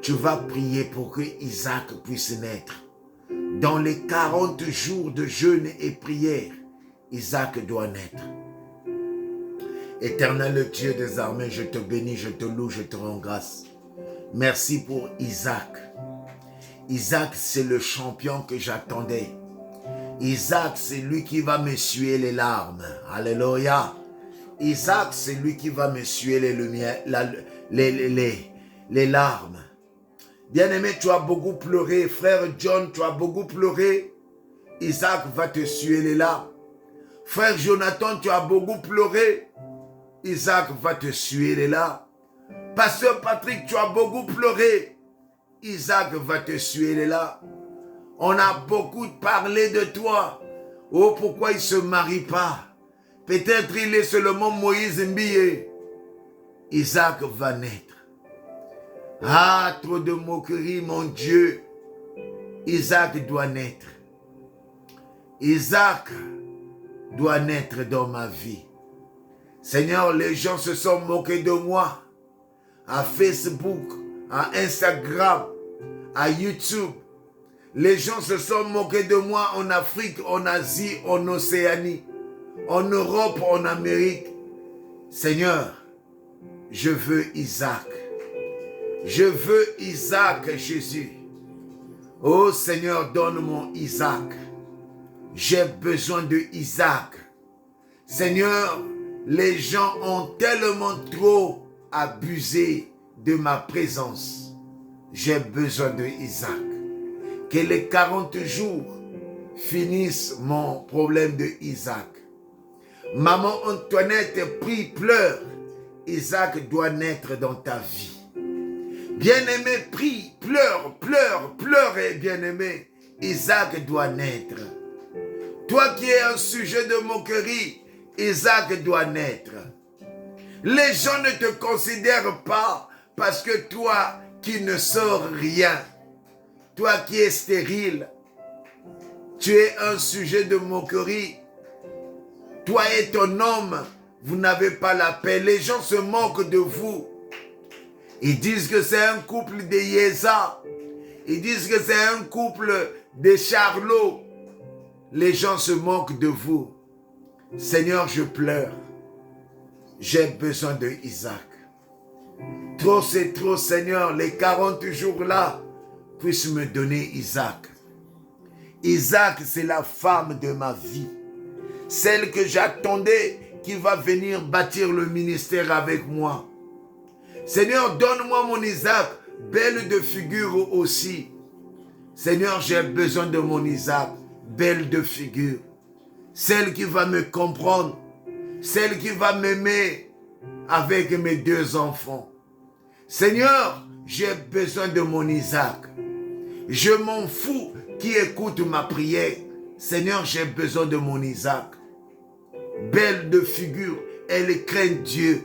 tu vas prier pour que Isaac puisse naître. Dans les 40 jours de jeûne et prière, Isaac doit naître. Éternel Dieu des armées, je te bénis, je te loue, je te rends grâce. Merci pour Isaac. Isaac, c'est le champion que j'attendais. Isaac, c'est lui qui va m'essuyer les larmes. Alléluia. Isaac, c'est lui qui va m'essuyer les larmes. Bien-aimé, tu as beaucoup pleuré. Frère John, tu as beaucoup pleuré. Isaac va te suer les larmes. Frère Jonathan, tu as beaucoup pleuré. Isaac va te suer les larmes. Pasteur Patrick, tu as beaucoup pleuré. Isaac va te suer les larmes. On a beaucoup parlé de toi. Oh, pourquoi il ne se marie pas? Peut-être il est seulement Moïse Mbiye. Isaac va naître. Ah, trop de moquerie, mon Dieu. Isaac doit naître. Isaac doit naître dans ma vie. Seigneur, les gens se sont moqués de moi. À Facebook, à Instagram, à YouTube. Les gens se sont moqués de moi en Afrique, en Asie, en Océanie, en Europe, en Amérique. Seigneur, je veux Isaac. Je veux Isaac, Jésus. Oh Seigneur, donne-moi Isaac. J'ai besoin de Isaac. Seigneur, les gens ont tellement trop abusé de ma présence. J'ai besoin de Isaac. Que les 40 jours finissent mon problème de Isaac. Maman Antoinette prie, pleure. Isaac doit naître dans ta vie. Bien-aimé, prie, pleure, pleure, pleure, bien-aimé. Isaac doit naître. Toi qui es un sujet de moquerie, Isaac doit naître. Les gens ne te considèrent pas parce que toi qui ne sors rien, toi qui es stérile, tu es un sujet de moquerie. Toi et ton homme, vous n'avez pas la paix. Les gens se moquent de vous. Ils disent que c'est un couple de Yéza. Ils disent que c'est un couple de Charlot. Les gens se moquent de vous. Seigneur, je pleure. J'ai besoin de Isaac. Trop c'est trop, Seigneur. Les 40 jours là, puisse me donner Isaac. Isaac, c'est la femme de ma vie. Celle que j'attendais, qui va venir bâtir le ministère avec moi. Seigneur, donne-moi mon Isaac, belle de figure aussi. Seigneur, j'ai besoin de mon Isaac, belle de figure. Celle qui va me comprendre, celle qui va m'aimer avec mes 2 enfants. Seigneur, j'ai besoin de mon Isaac. Je m'en fous qui écoute ma prière. Seigneur, j'ai besoin de mon Isaac. Belle de figure, elle craint Dieu.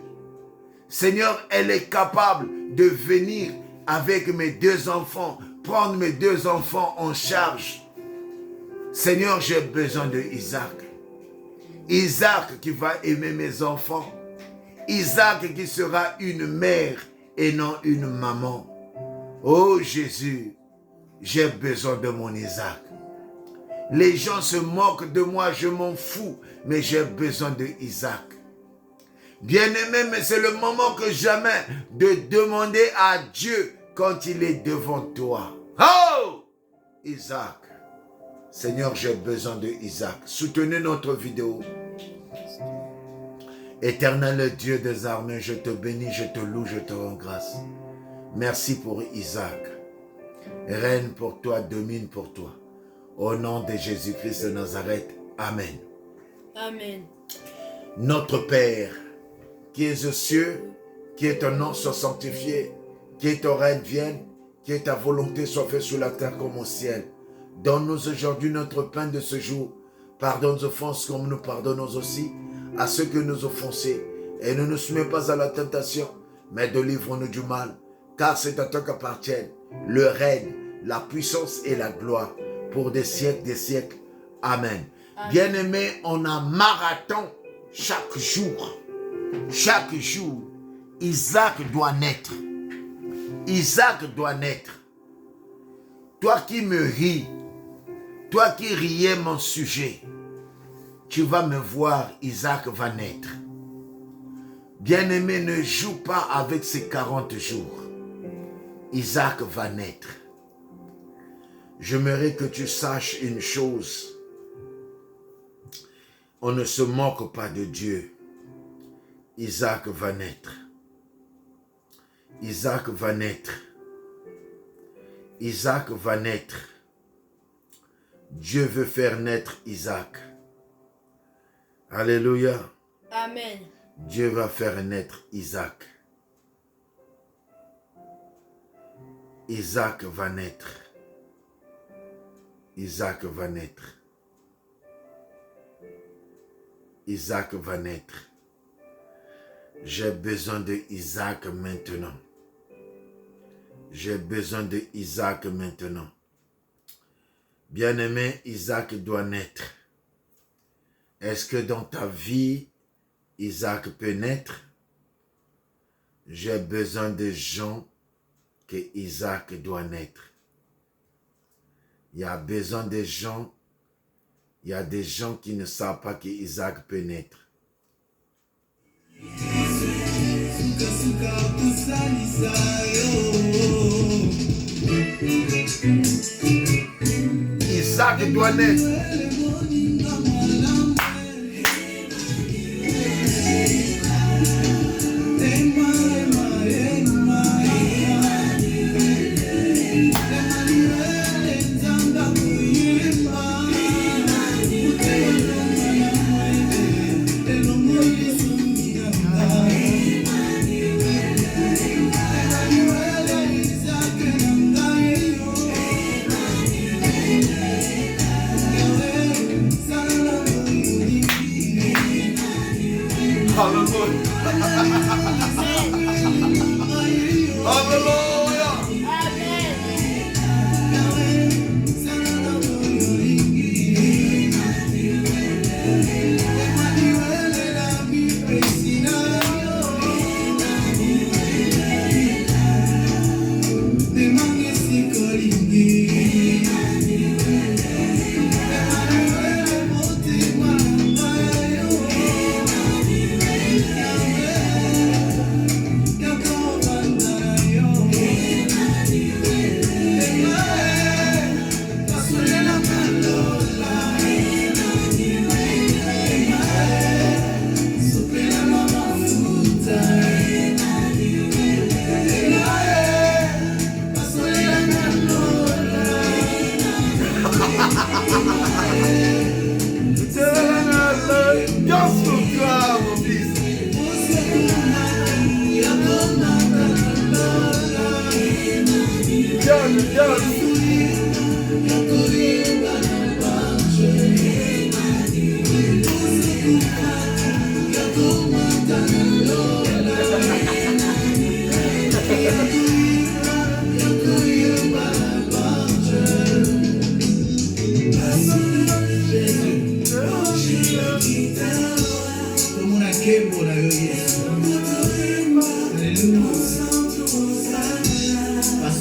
Seigneur, elle est capable de venir avec mes 2 enfants, prendre mes 2 enfants en charge. Seigneur, j'ai besoin de Isaac. Isaac qui va aimer mes enfants. Isaac qui sera une mère et non une maman. Oh Jésus, j'ai besoin de mon Isaac. Les gens se moquent de moi, je m'en fous, mais j'ai besoin de Isaac. Bien-aimé, mais c'est le moment que jamais de demander à Dieu quand il est devant toi. Oh! Isaac. Seigneur, j'ai besoin de Isaac. Soutenez notre vidéo. Éternel Dieu des armées, je te bénis, je te loue, je te rends grâce. Merci pour Isaac. Règne pour toi, domine pour toi. Au nom de Jésus-Christ de Nazareth. Amen. Amen. Notre Père, qui es aux cieux, qui est ton nom soit sanctifié, qui est ton règne vienne, qui est ta volonté soit faite sur la terre comme au ciel. Donne-nous aujourd'hui notre pain de ce jour. Pardonne nos offenses comme nous pardonnons aussi à ceux que nous offensés. Et ne nous soumets pas à la tentation, mais délivre-nous du mal. Car c'est à toi qu'appartiennent le règne, la puissance et la gloire pour des siècles. Amen. Bien-aimés, on a marathon chaque jour. Chaque jour, Isaac doit naître. Isaac doit naître. Toi qui me ris, toi qui riais mon sujet, tu vas me voir, Isaac va naître. Bien-aimé, ne joue pas avec ces 40 jours. Isaac va naître. J'aimerais que tu saches une chose. On ne se moque pas de Dieu. Isaac va naître. Isaac va naître. Isaac va naître. Dieu veut faire naître Isaac. Alléluia. Amen. Dieu va faire naître Isaac. Isaac va naître. Isaac va naître. Isaac va naître. J'ai besoin de Isaac maintenant. J'ai besoin de Isaac maintenant. Bien-aimé, Isaac doit naître. Est-ce que dans ta vie, Isaac peut naître? J'ai besoin de gens que Isaac doit naître. Il y a besoin de gens, il y a des gens qui ne savent pas que Isaac peut naître. Isaac doit naître.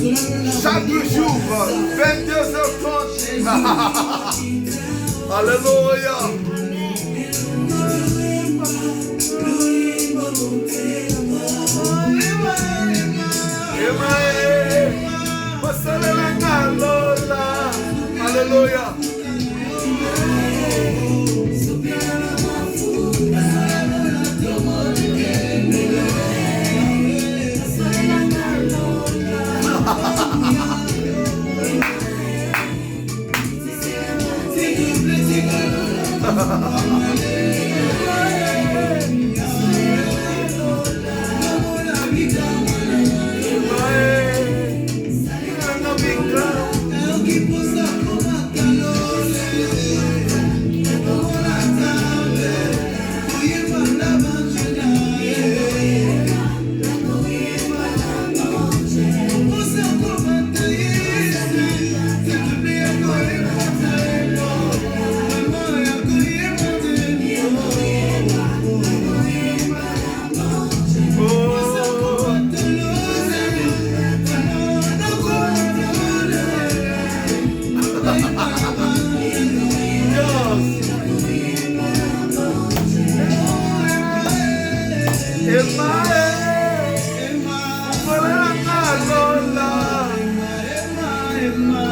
Chaque jour, 22h30. Alléluia. Alléluia.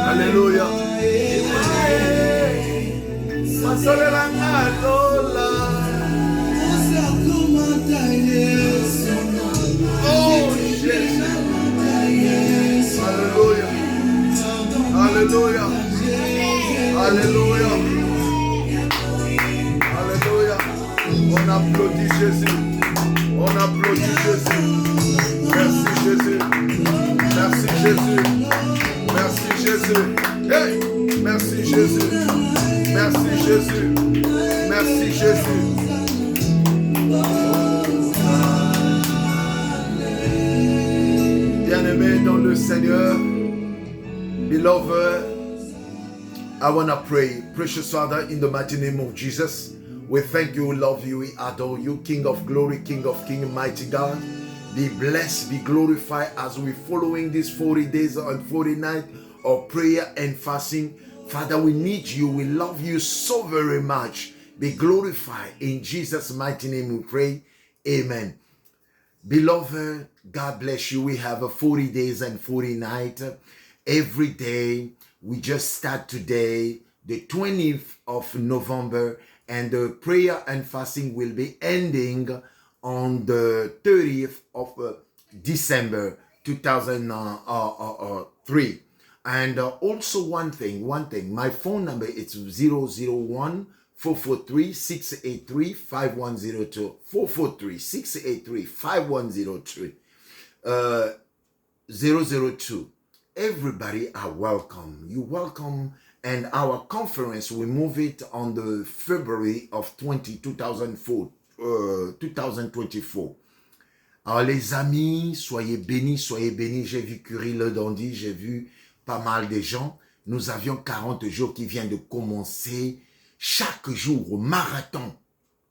Alléluia. Oh, Jésus. Alléluia. Alléluia. Alléluia. Alléluia. On applaudit Jésus. On applaudit Jésus. Merci Jésus. Merci Jésus. Merci Jésus. Hey! Merci Jésus. Merci Jésus. Merci Jésus. Bien-aimés dans le Seigneur, beloved, I want to pray. Precious Father, in the mighty name of Jesus, we thank you, we love you, we adore you, King of glory, King of kings, mighty God. Be blessed, be glorified as we're following these 40 days and 40 nights of prayer and fasting. Father, we need you. We love you so very much. Be glorified. In Jesus' mighty name we pray. Amen. Beloved, God bless you. We have a 40 days and 40 nights. Every day, we just start today, the 20th of November, and the prayer and fasting will be ending on the 30th of December 2003. And also one thing, my phone number is 001-443-683-5102, 443-683-5103, 002. Everybody are welcome. You welcome. And our conference, we move it on the February of 2024. Alors les amis, soyez bénis. J'ai vu Curie Le Dandy, j'ai vu pas mal de gens. Nous avions 40 jours qui viennent de commencer. Chaque jour, au marathon,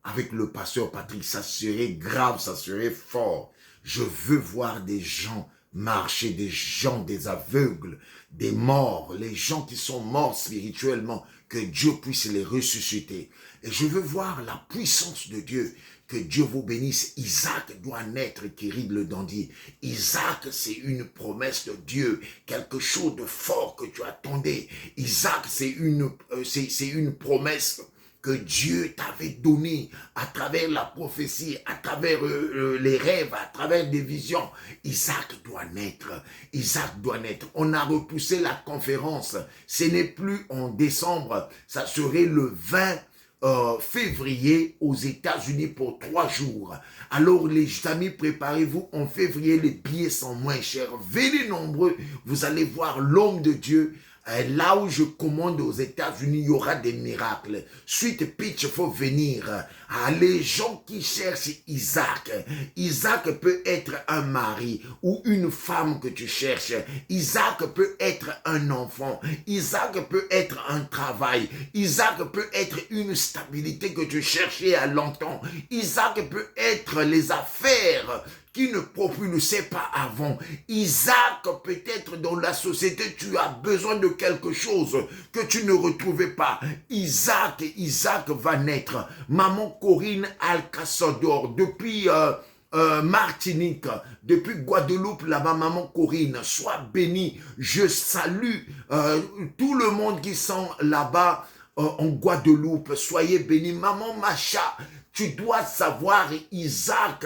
avec le pasteur Patrick, ça serait grave, ça serait fort. Je veux voir des gens marcher, des gens, des aveugles, des morts, les gens qui sont morts spirituellement, que Dieu puisse les ressusciter. Et je veux voir la puissance de Dieu. Que Dieu vous bénisse. Isaac doit naître, Kéry Le Dandy. Isaac, c'est une promesse de Dieu. Quelque chose de fort que tu attendais. Isaac, c'est une promesse que Dieu t'avait donnée à travers la prophétie, à travers les rêves, à travers des visions. Isaac doit naître. Isaac doit naître. On a repoussé la conférence. Ce n'est plus en décembre. Ça serait le 20 février aux États-Unis pour 3 jours. Alors les amis, préparez-vous. En février, les billets sont moins chers. Venez nombreux. Vous allez voir l'homme de Dieu. Là où je commande aux États-Unis, il y aura des miracles. Suite pitch, il faut venir. Les gens qui cherchent Isaac. Isaac peut être un mari ou une femme que tu cherches. Isaac peut être un enfant. Isaac peut être un travail. Isaac peut être une stabilité que tu cherchais à longtemps. Isaac peut être les affaires qui ne propulsait pas avant. Isaac, peut-être dans la société, tu as besoin de quelque chose que tu ne retrouvais pas. Isaac va naître. Maman Corinne Alcassador, depuis Martinique, depuis Guadeloupe, là-bas, maman Corinne, sois bénie. Je salue tout le monde qui sont là-bas en Guadeloupe. Soyez bénis. Maman Macha, tu dois savoir, Isaac,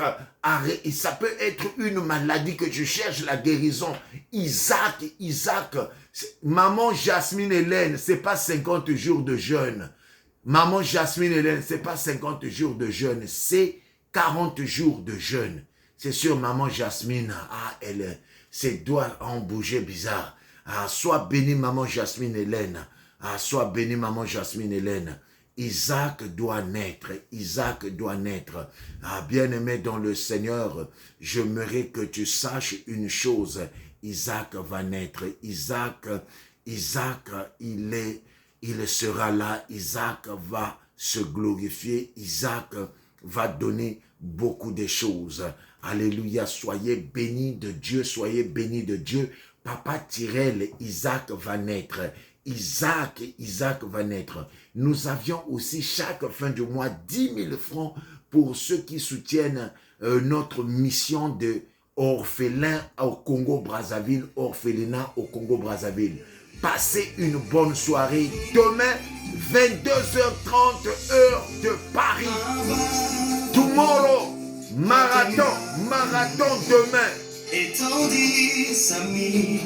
ça peut être une maladie que tu cherches la guérison. Isaac, maman Jasmine Hélène, c'est pas 50 jours de jeûne. Maman Jasmine Hélène, c'est pas 50 jours de jeûne, c'est 40 jours de jeûne. C'est sûr, maman Jasmine, ses doigts ont bougé bizarre. Sois bénie, maman Jasmine Hélène. Sois bénie, maman Jasmine Hélène. Isaac doit naître. Bien-aimé dans le Seigneur, j'aimerais que tu saches une chose. Isaac va naître. Isaac, il sera là. Isaac va se glorifier. Isaac va donner beaucoup de choses. Alléluia. Soyez bénis de Dieu. Soyez bénis de Dieu. Papa Tyrell, Isaac va naître. Isaac va naître. Nous avions aussi chaque fin de mois 10 000 francs pour ceux qui soutiennent notre mission de orphelin au Congo-Brazzaville, orphelinat au Congo-Brazzaville. Passez une bonne soirée. Demain, 22h30, heure de Paris. Tomorrow, marathon demain. Etandi sami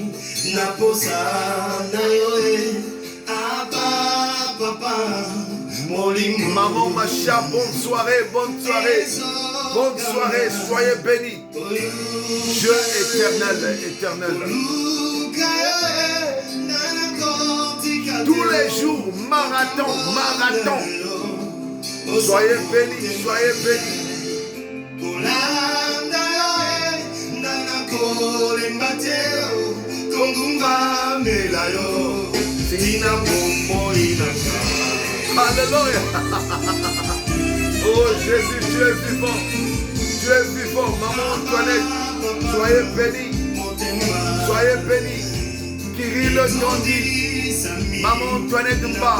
naposa na yoe papa molingo. Maman Macha, bonne soirée. Bonne soirée, soyez bénis. Dieu éternel. Tous les jours, marathon. Soyez bénis. Alléluia. Oh Jésus, tu es vivant. Maman Antoinette, soyez bénis. Kirill Dondi, maman Antoinette Mba,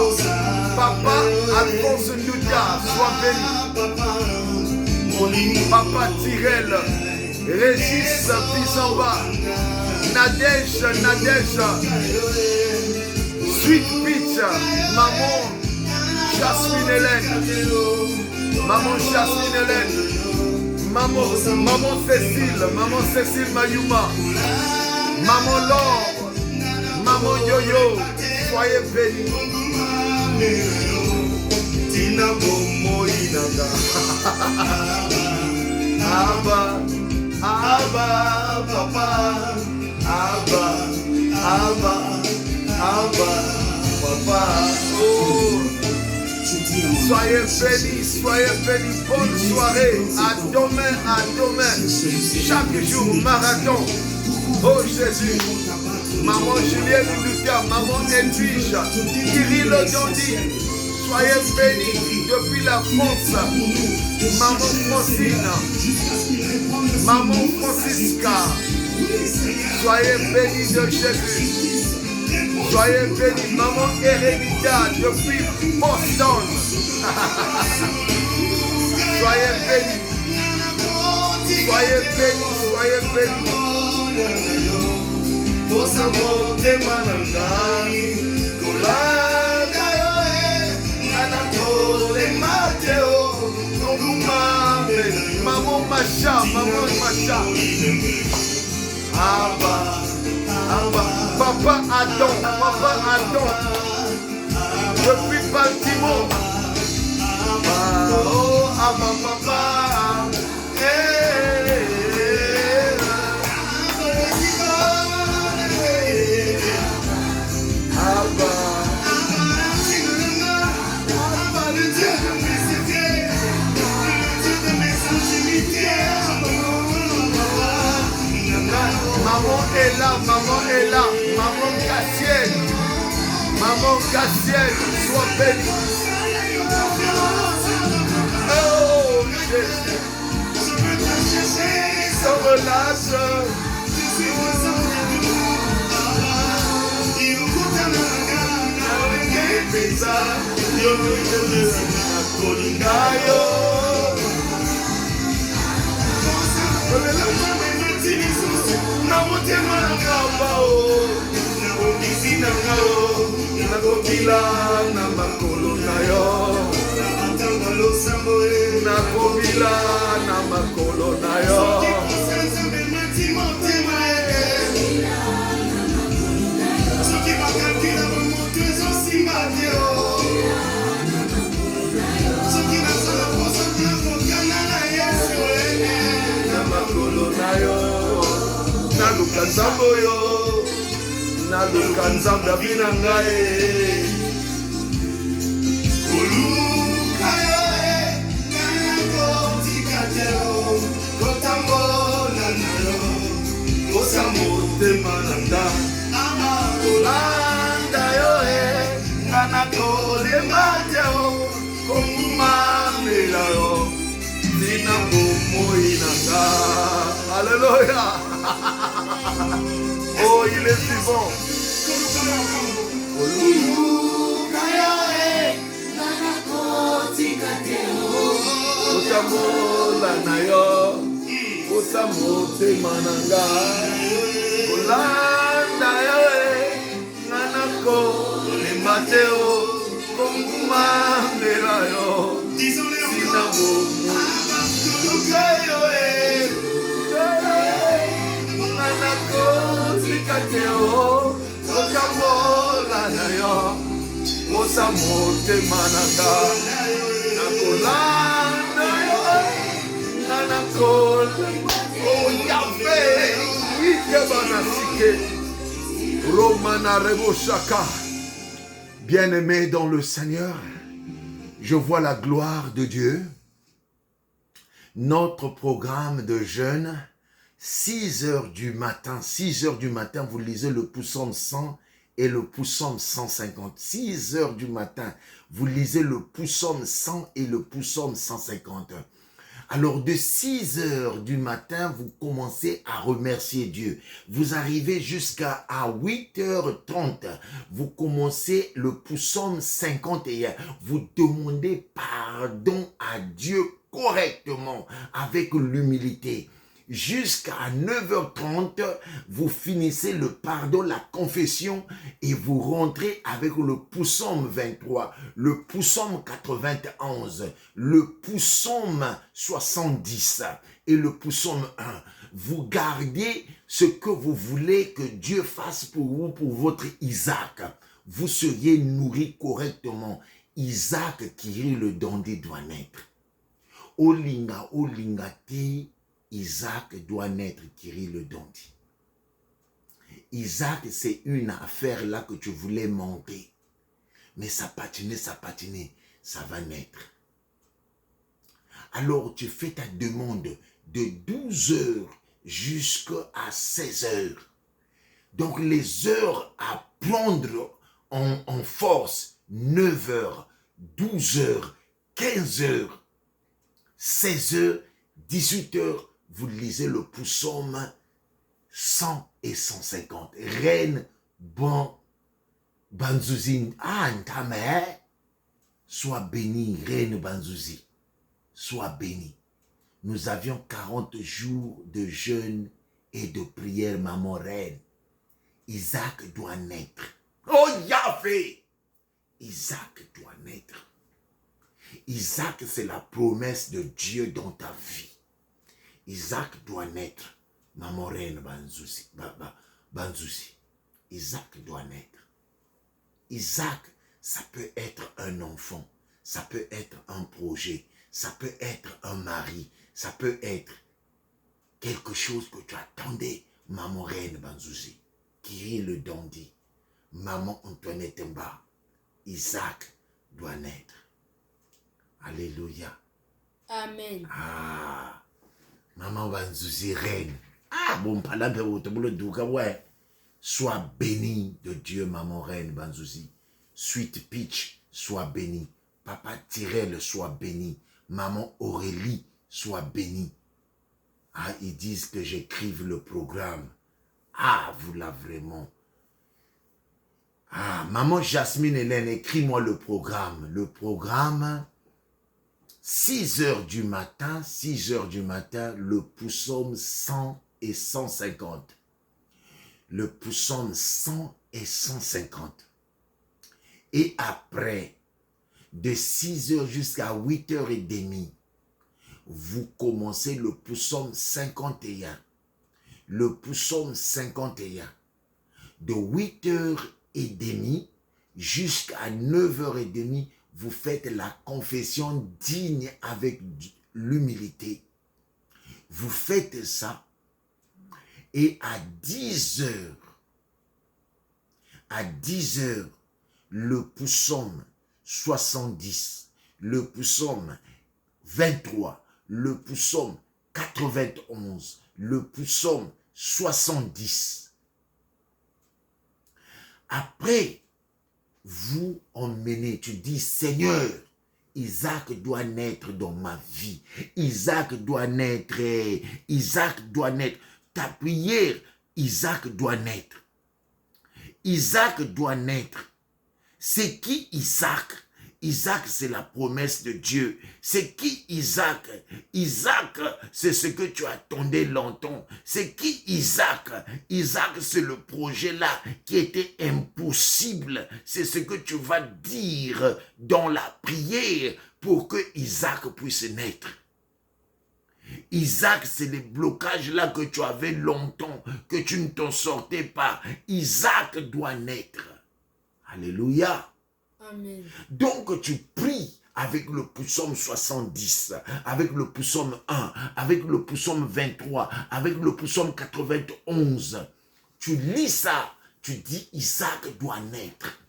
papa Alphonse Ndoudia, sois béni. Papa Tyrell, Régis Bissamba, Nadège, Sweet Peach, maman Jasmine Hélène, maman Cécile Mayuma, maman Laure, maman Yoyo, soyez bénis. Tina Momo Inanda. Abba, papa, papa. Oh. Soyez bénis. Bonne soirée. À demain. Chaque jour, marathon. Oh Jésus. Maman Julienne Lucas, maman Edwige, Kirill Dondi. Soyez bénis depuis la France. Maman Francine, maman Francisca. Soyez bénis de Jésus. Soyez bénis, maman Erenita depuis Boston. Soyez bénis. Maman Macha. Papa Adam. Depuis Baltimore. Papa. Maman est là, maman Cassienne, sois bénie. Oh Jésus. se relâche. Je suis ressemblé de vous. Il vous donne Pesa, yo na kolingayo. Na motema na ngamba o, na obisi na ngao, na kobila na makolo na yo. Na kobila na makolo na yo. Naluka nzambe oyo, naluka nzambe abina ngai. Koluka yo nana kotika te o, kotambola na yo, kosa motema na nga. Kolanda yo nana kolemba te o, kongumamela yo, tina bomoi na nga. Alléluia. Oh, il est vivant. Otamola na yo, otamotema na nga. Kolanda yo ngana kolemba te o, kongumamela yo, tina bomoi. Luka yo Bien-aimé dans le Seigneur, je vois la gloire de Dieu. Notre programme de jeûne, 6 heures du matin, vous lisez le psaume 100 et le psaume 150. 6 heures du matin, vous lisez le psaume 100 et le psaume 150. Alors de 6 heures du matin, vous commencez à remercier Dieu. Vous arrivez jusqu'à 8h30. Vous commencez le psaume 51. Vous demandez pardon à Dieu correctement, avec l'humilité. Jusqu'à 9h30, vous finissez le pardon, la confession, et vous rentrez avec le psaume 23, le psaume 91, le psaume 70 et le psaume 1. Vous gardez ce que vous voulez que Dieu fasse pour vous, pour votre Isaac. Vous seriez nourri correctement. Isaac qui rit le dandé doit naître. Olinga, olinga te. Isaac doit naître, Kiri le Dondi. Isaac, c'est une affaire là que tu voulais monter. Mais ça patinait, ça va naître. Alors tu fais ta demande de 12 heures jusqu'à 16 heures. Donc les heures à prendre en force, 9 heures, 12 heures, 15 heures, 16 heures, 18 heures, vous lisez le psaume 100 et 150. Reine bon Banzouzi. Ah, Ntame, sois béni, Reine Banzouzi. Sois béni. Nous avions 40 jours de jeûne et de prière, maman reine. Isaac doit naître. Oh Yahvé! Isaac doit naître. Isaac, c'est la promesse de Dieu dans ta vie. Isaac doit naître. Maman reine Banzouzi. Isaac doit naître. Isaac, ça peut être un enfant. Ça peut être un projet. Ça peut être un mari. Ça peut être quelque chose que tu attendais. Maman reine Banzouzi. Kiri le Dondi. Maman Antoinette Mba. Isaac doit naître. Alléluia. Amen. Ah. Maman Banzouzi reine. Ah, bon, pas là, ouais. Sois béni de Dieu, maman reine Banzouzi. Sweet Peach, sois béni. Papa Tyrell, sois béni. Maman Aurélie, sois béni. Ah, ils disent que j'écrive le programme. Ah, vous l'avez vraiment. Ah, maman Jasmine Hélène, écris-moi le programme. Le programme, 6 heures du matin, le psaume 100 et 150. Le psaume 100 et 150. Et après, de 6 heures jusqu'à 8h30, vous commencez le psaume 51. Le psaume 51. De 8h30 jusqu'à 9h30, vous faites la confession digne avec l'humilité. Vous faites ça. Et à 10h, le psaume 70, le psaume 23, le psaume 91, le psaume 70. Après, vous emmenez, tu dis, Seigneur, Isaac doit naître dans ma vie. Isaac doit naître. Ta prière, Isaac doit naître. Isaac doit naître. C'est qui Isaac? Isaac, c'est la promesse de Dieu. C'est qui Isaac? Isaac, c'est ce que tu attendais longtemps. C'est qui Isaac? Isaac, c'est le projet là qui était impossible. C'est ce que tu vas dire dans la prière pour que Isaac puisse naître. Isaac, c'est les blocages là que tu avais longtemps, que tu ne t'en sortais pas. Isaac doit naître. Alléluia. Amen. Donc tu pries avec le psaume 70, avec le psaume 1, avec le psaume 23, avec le psaume 91. Tu lis ça, tu dis Isaac doit naître.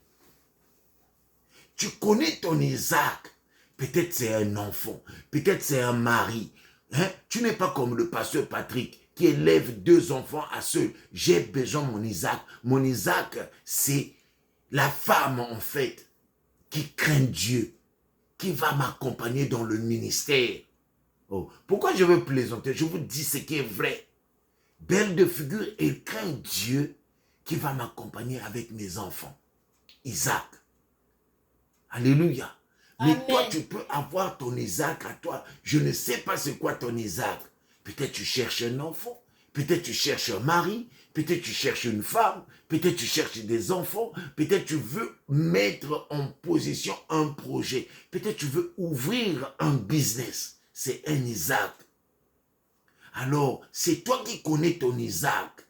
Tu connais ton Isaac. Peut-être c'est un enfant, peut-être c'est un mari. Hein? Tu n'es pas comme le pasteur Patrick qui élève 2 enfants à seul. J'ai besoin de mon Isaac. Mon Isaac, c'est la femme en fait qui craint Dieu, qui va m'accompagner dans le ministère. Oh, pourquoi je veux plaisanter? Je vous dis ce qui est vrai. Belle de figure, elle craint Dieu qui va m'accompagner avec mes enfants. Isaac. Alléluia. Mais Amen. toi, tu peux avoir ton Isaac à toi. Je ne sais pas c'est quoi ton Isaac. Peut-être tu cherches un enfant. Peut-être tu cherches un mari. Peut-être tu cherches une femme. Peut-être tu cherches des enfants. Peut-être tu veux mettre en position un projet. Peut-être tu veux ouvrir un business. C'est un Isaac. Alors, c'est toi qui connais ton Isaac.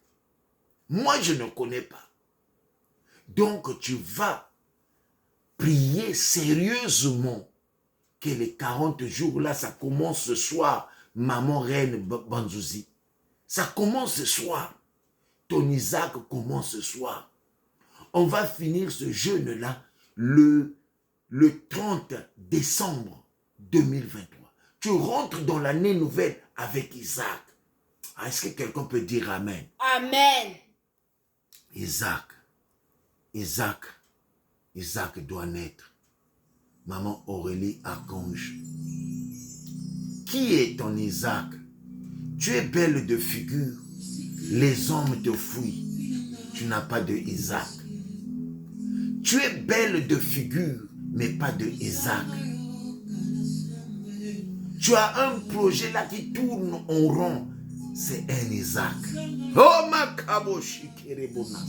Moi, je ne connais pas. Donc, tu vas prier sérieusement que les 40 jours là, ça commence ce soir, maman reine Banzouzi. Ça commence ce soir. Ton Isaac commence ce soir. On va finir ce jeûne-là le 30 décembre 2023. Tu rentres dans l'année nouvelle avec Isaac. Est-ce que quelqu'un peut dire Amen? Amen. Isaac doit naître. Maman Aurélie Archange. Qui est ton Isaac? Tu es belle de figure. Les hommes te fouillent. Tu n'as pas de Isaac. Tu es belle de figure, mais pas de Isaac. Tu as un projet là qui tourne en rond. C'est un Isaac. Oh ma kaboshi kerebonas.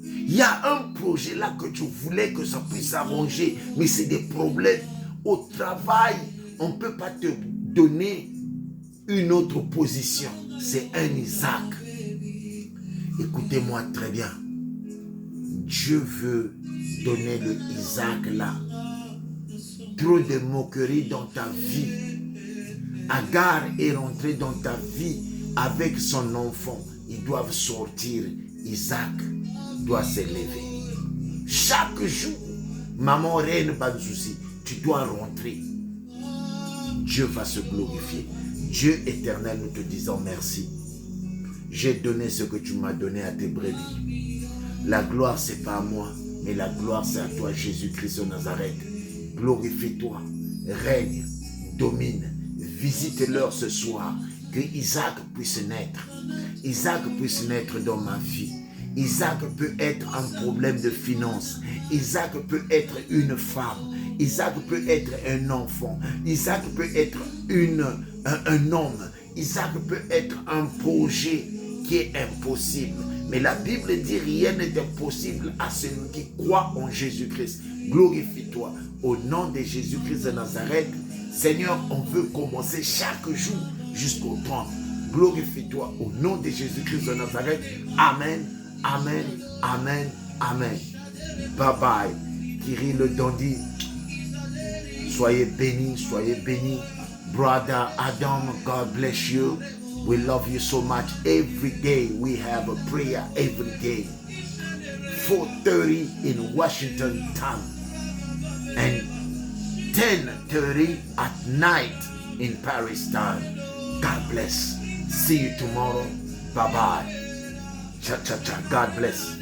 Il y a un projet là que tu voulais que ça puisse s'arranger, mais c'est des problèmes. Au travail, on ne peut pas te donner une autre position. C'est un Isaac. Écoutez-moi très bien. Dieu veut donner le Isaac là. Trop de moquerie dans ta vie. Agar est rentré dans ta vie avec son enfant. Ils doivent sortir. Isaac doit s'élever. Chaque jour, maman reine Banzouzi, tu dois rentrer. Dieu va se glorifier. Dieu éternel, nous te disons merci. J'ai donné ce que tu m'as donné à tes brebis. La gloire, c'est pas à moi, mais la gloire, c'est à toi, Jésus-Christ de Nazareth. Glorifie-toi, règne, domine, visite-leur ce soir. que Isaac puisse naître. Isaac puisse naître dans ma vie. Isaac peut être un problème de finances. Isaac peut être une femme. Isaac peut être un enfant. Isaac peut être un homme. Isaac peut être un projet qui est impossible. Mais la Bible dit rien n'est impossible à celui qui croit en Jésus-Christ. Glorifie-toi. Au nom de Jésus-Christ de Nazareth, Seigneur, on veut commencer chaque jour jusqu'au 30. Glorifie-toi au nom de Jésus-Christ de Nazareth. Amen, amen, amen, amen. Bye bye. Thierry le Dandy. Soyez bénis, soyez bénis. Brother Adam, God bless you. We love you so much. Every day we have a prayer, every day. 4:30 in Washington time. And 10:30 at night in Paris time. God bless. See you tomorrow. Bye-bye. Cha-cha-cha. God bless.